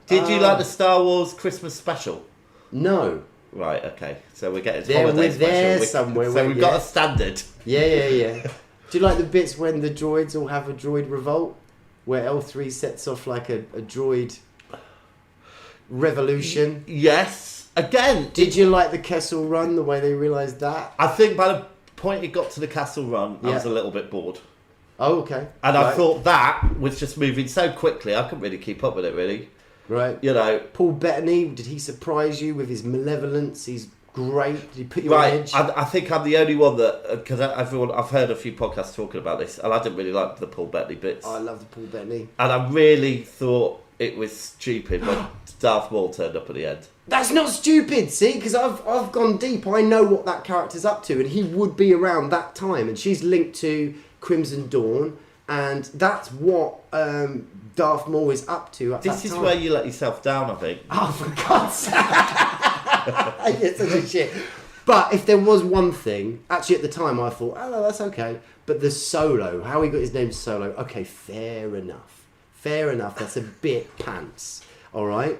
Did you like the Star Wars Christmas special? No. Right. Okay. So we're getting There, holiday we're there special. somewhere. So we've got a standard. Yeah. Do you like the bits when the droids all have a droid revolt, where L3 sets off like a droid revolution? Yes. Again, did you like the Kessel Run, the way they realised that? I think by the point it got to the Castle Run, I was a little bit bored. Oh, okay. And I thought that was just moving so quickly, I couldn't really keep up with it, really. Right. You know. Paul Bettany, did he surprise you with his malevolence? He's great. Did he put you on edge? I think I'm the only one that, because I've heard a few podcasts talking about this, and I didn't really like the Paul Bettany bits. I love the Paul Bettany. And I really thought it was stupid when Darth Maul turned up at the end. That's not stupid, see, because I've gone deep. I know what that character's up to, and he would be around that time, and she's linked to Crimson Dawn, and that's what Darth Maul is up to at that time. This is where you let yourself down, I think. Oh, for God's sake! I get such a shit. But if there was one thing, actually at the time I thought, oh, that's okay. But the Solo, how he got his name Solo, okay, fair enough. That's a bit pants, all right?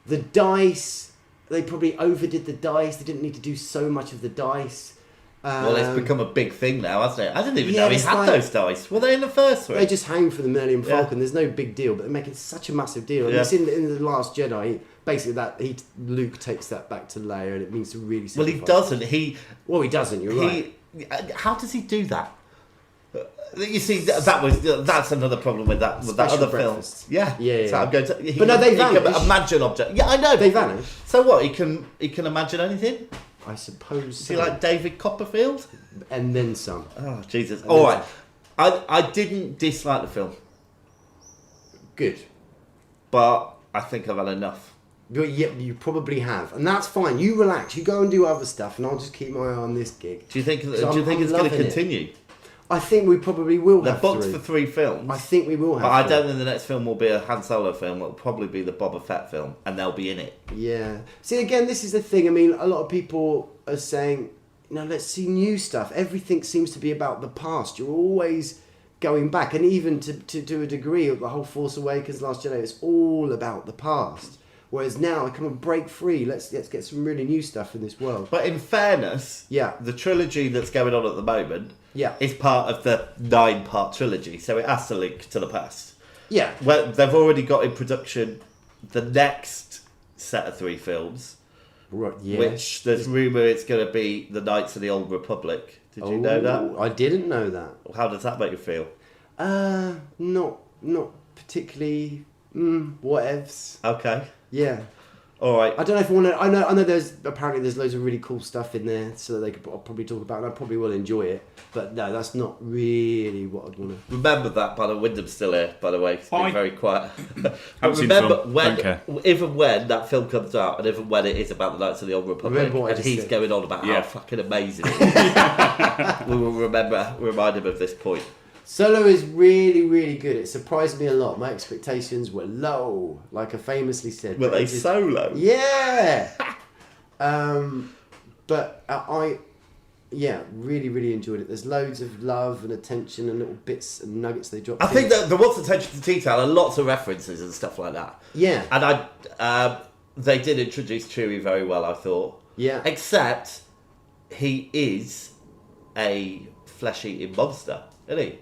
The dice, they probably overdid the dice. They didn't need to do so much of the dice. Well, it's become a big thing now, hasn't it? I didn't even know he had those dice. Were they in the first one? They just hang for the Millennium Falcon. There's no big deal, but they're making such a massive deal. And it's in the Last Jedi. Basically, Luke takes that back to Leia, and it means to really. Well, he doesn't. He doesn't. You're right. How does he do that? You see, that's another problem with that other film. Yeah. So I'm going to. But no, they vanish. He can imagine objects. Yeah, I know. They vanish. So what? He can imagine anything. I suppose. Is he like David Copperfield? And then some. Oh Jesus! All right. I didn't dislike the film. Good. But I think I've had enough. But yeah, you probably have, and that's fine. You relax. You go and do other stuff, and I'll just keep my eye on this gig. Do you think it's going to continue? I think we probably will. They're booked for 3 films. I think we will have. But I don't think the next film will be a Han Solo film. It'll probably be the Boba Fett film, and they'll be in it. Yeah. See, again, this is the thing. I mean, a lot of people are saying, let's see new stuff. Everything seems to be about the past. You're always going back, and even to a degree, the whole Force Awakens, Last Jedi, it's all about the past. Whereas now, I come and break free. Let's get some really new stuff in this world. But in fairness, the trilogy that's going on at the moment is part of the 9-part trilogy, so it has to link to the past. Yeah. Well, they've already got in production the next set of 3 films, which there's rumour it's going to be the Knights of the Old Republic. Did you know that? I didn't know that. How does that make you feel? Not particularly. Whatevs. Okay. Yeah. All right. I don't know if I want to. I know. There's loads of really cool stuff in there, so that I'll probably talk about, and I probably will enjoy it. But no, that's not really what I'd want to. Remember that, by the Wyndham's still here. By the way, it's been very quiet. Remember even when that film comes out, and even when it is about the Knights of the Old Republic, and he's going on about how fucking amazing it is, we will remind him of this point. Solo is really, really good. It surprised me a lot. My expectations were low, like I famously said. Were they so low? Yeah. But I really, really enjoyed it. There's loads of love and attention and little bits and nuggets they drop. I think that there was attention to detail and lots of references and stuff like that. Yeah. And they did introduce Chewie very well, I thought. Yeah. Except he is a flesh-eating monster, isn't he?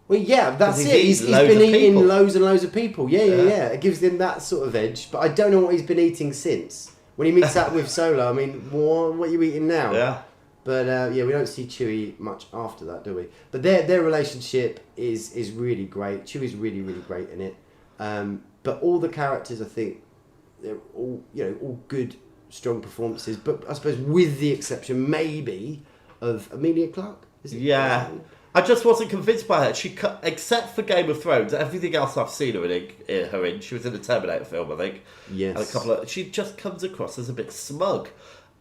Well, yeah, that's it. He's been eating loads and loads of people. Yeah. It gives him that sort of edge. But I don't know what he's been eating since. When he meets up with Solo, I mean, what are you eating now? Yeah. But we don't see Chewie much after that, do we? But their relationship is really great. Chewie's really, really great in it. But all the characters, I think, they're all all good, strong performances. But I suppose with the exception, maybe, of Emilia Clarke. Yeah. I just wasn't convinced by her. She, except for Game of Thrones, everything else I've seen her in. She was in the Terminator film, I think. Yes. And she just comes across as a bit smug,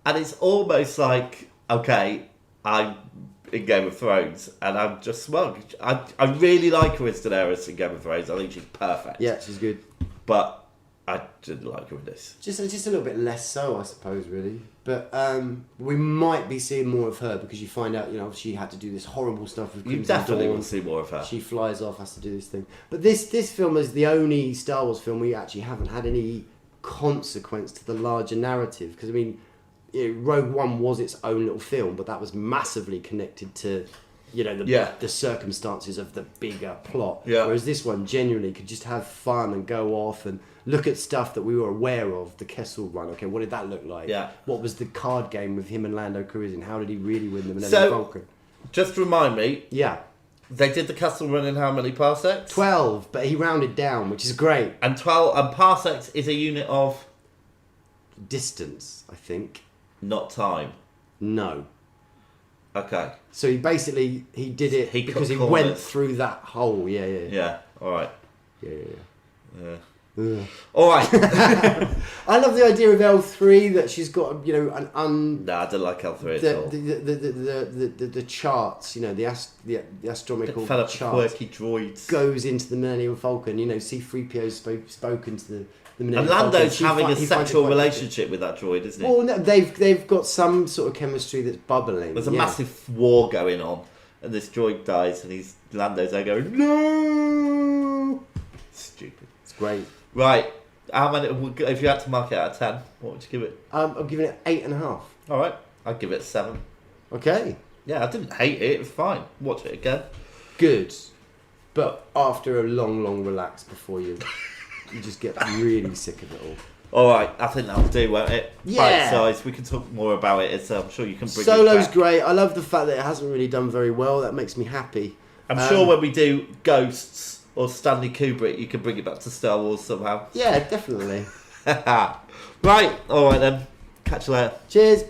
and it's almost like, okay, I'm in Game of Thrones, and I'm just smug. I really like her as Daenerys in Game of Thrones. I think she's perfect. Yeah, she's good. But I didn't like her in this. Just a little bit less so, I suppose, really. But we might be seeing more of her because you find out, she had to do this horrible stuff with You Crimson definitely Dawn. will see more of her. She flies off, has to do this thing. But this film is the only Star Wars film we actually haven't had any consequence to the larger narrative. Because, Rogue One was its own little film, but that was massively connected to, the circumstances of the bigger plot. Yeah. Whereas this one genuinely could just have fun and go off and look at stuff that we were aware of. The Kessel Run. Okay, what did that look like? Yeah. What was the card game with him and Lando Calrissian? How did he really win them? And So- Vulcan? Just remind me, Yeah. they did the Castle Run in how many parsecs? 12, but he rounded down, which is great. And 12, and parsecs is a unit of Distance, I think. not time. No. Okay. So he basically, he did it He because cut he corners. went through that hole. Yeah. Yeah. All right. Yeah. All right. I love the idea of L3 that she's got, an No, I don't like L3 at all. the charts, the astronomical Develop charts quirky droids. goes into the Millennium Falcon. C-3PO's spoken to the Millennium And Falcon. Lando's She having a he finds it sexual quite relationship with that droid, isn't he? Well, no, they've got some sort of chemistry that's bubbling. There's a massive war going on, and this droid dies, and Lando's there going, no! Stupid. It's great. Right. How many? If you had to mark it out of 10, what would you give it? I'm giving it 8.5. All right. I'd give it 7. Okay. Yeah, I didn't hate it. It was fine. Watch it again. Good. But after a long relax before you just get really sick of it all. All right. I think that'll do, won't it? Yeah. Bite size. We can talk more about it. I'm sure you can bring it Solo's back. great. I love the fact that it hasn't really done very well. That makes me happy. I'm sure when we do Ghosts or Stanley Kubrick, you can bring it back to Star Wars somehow. Yeah, definitely. Right. All right then. Catch you later. Cheers.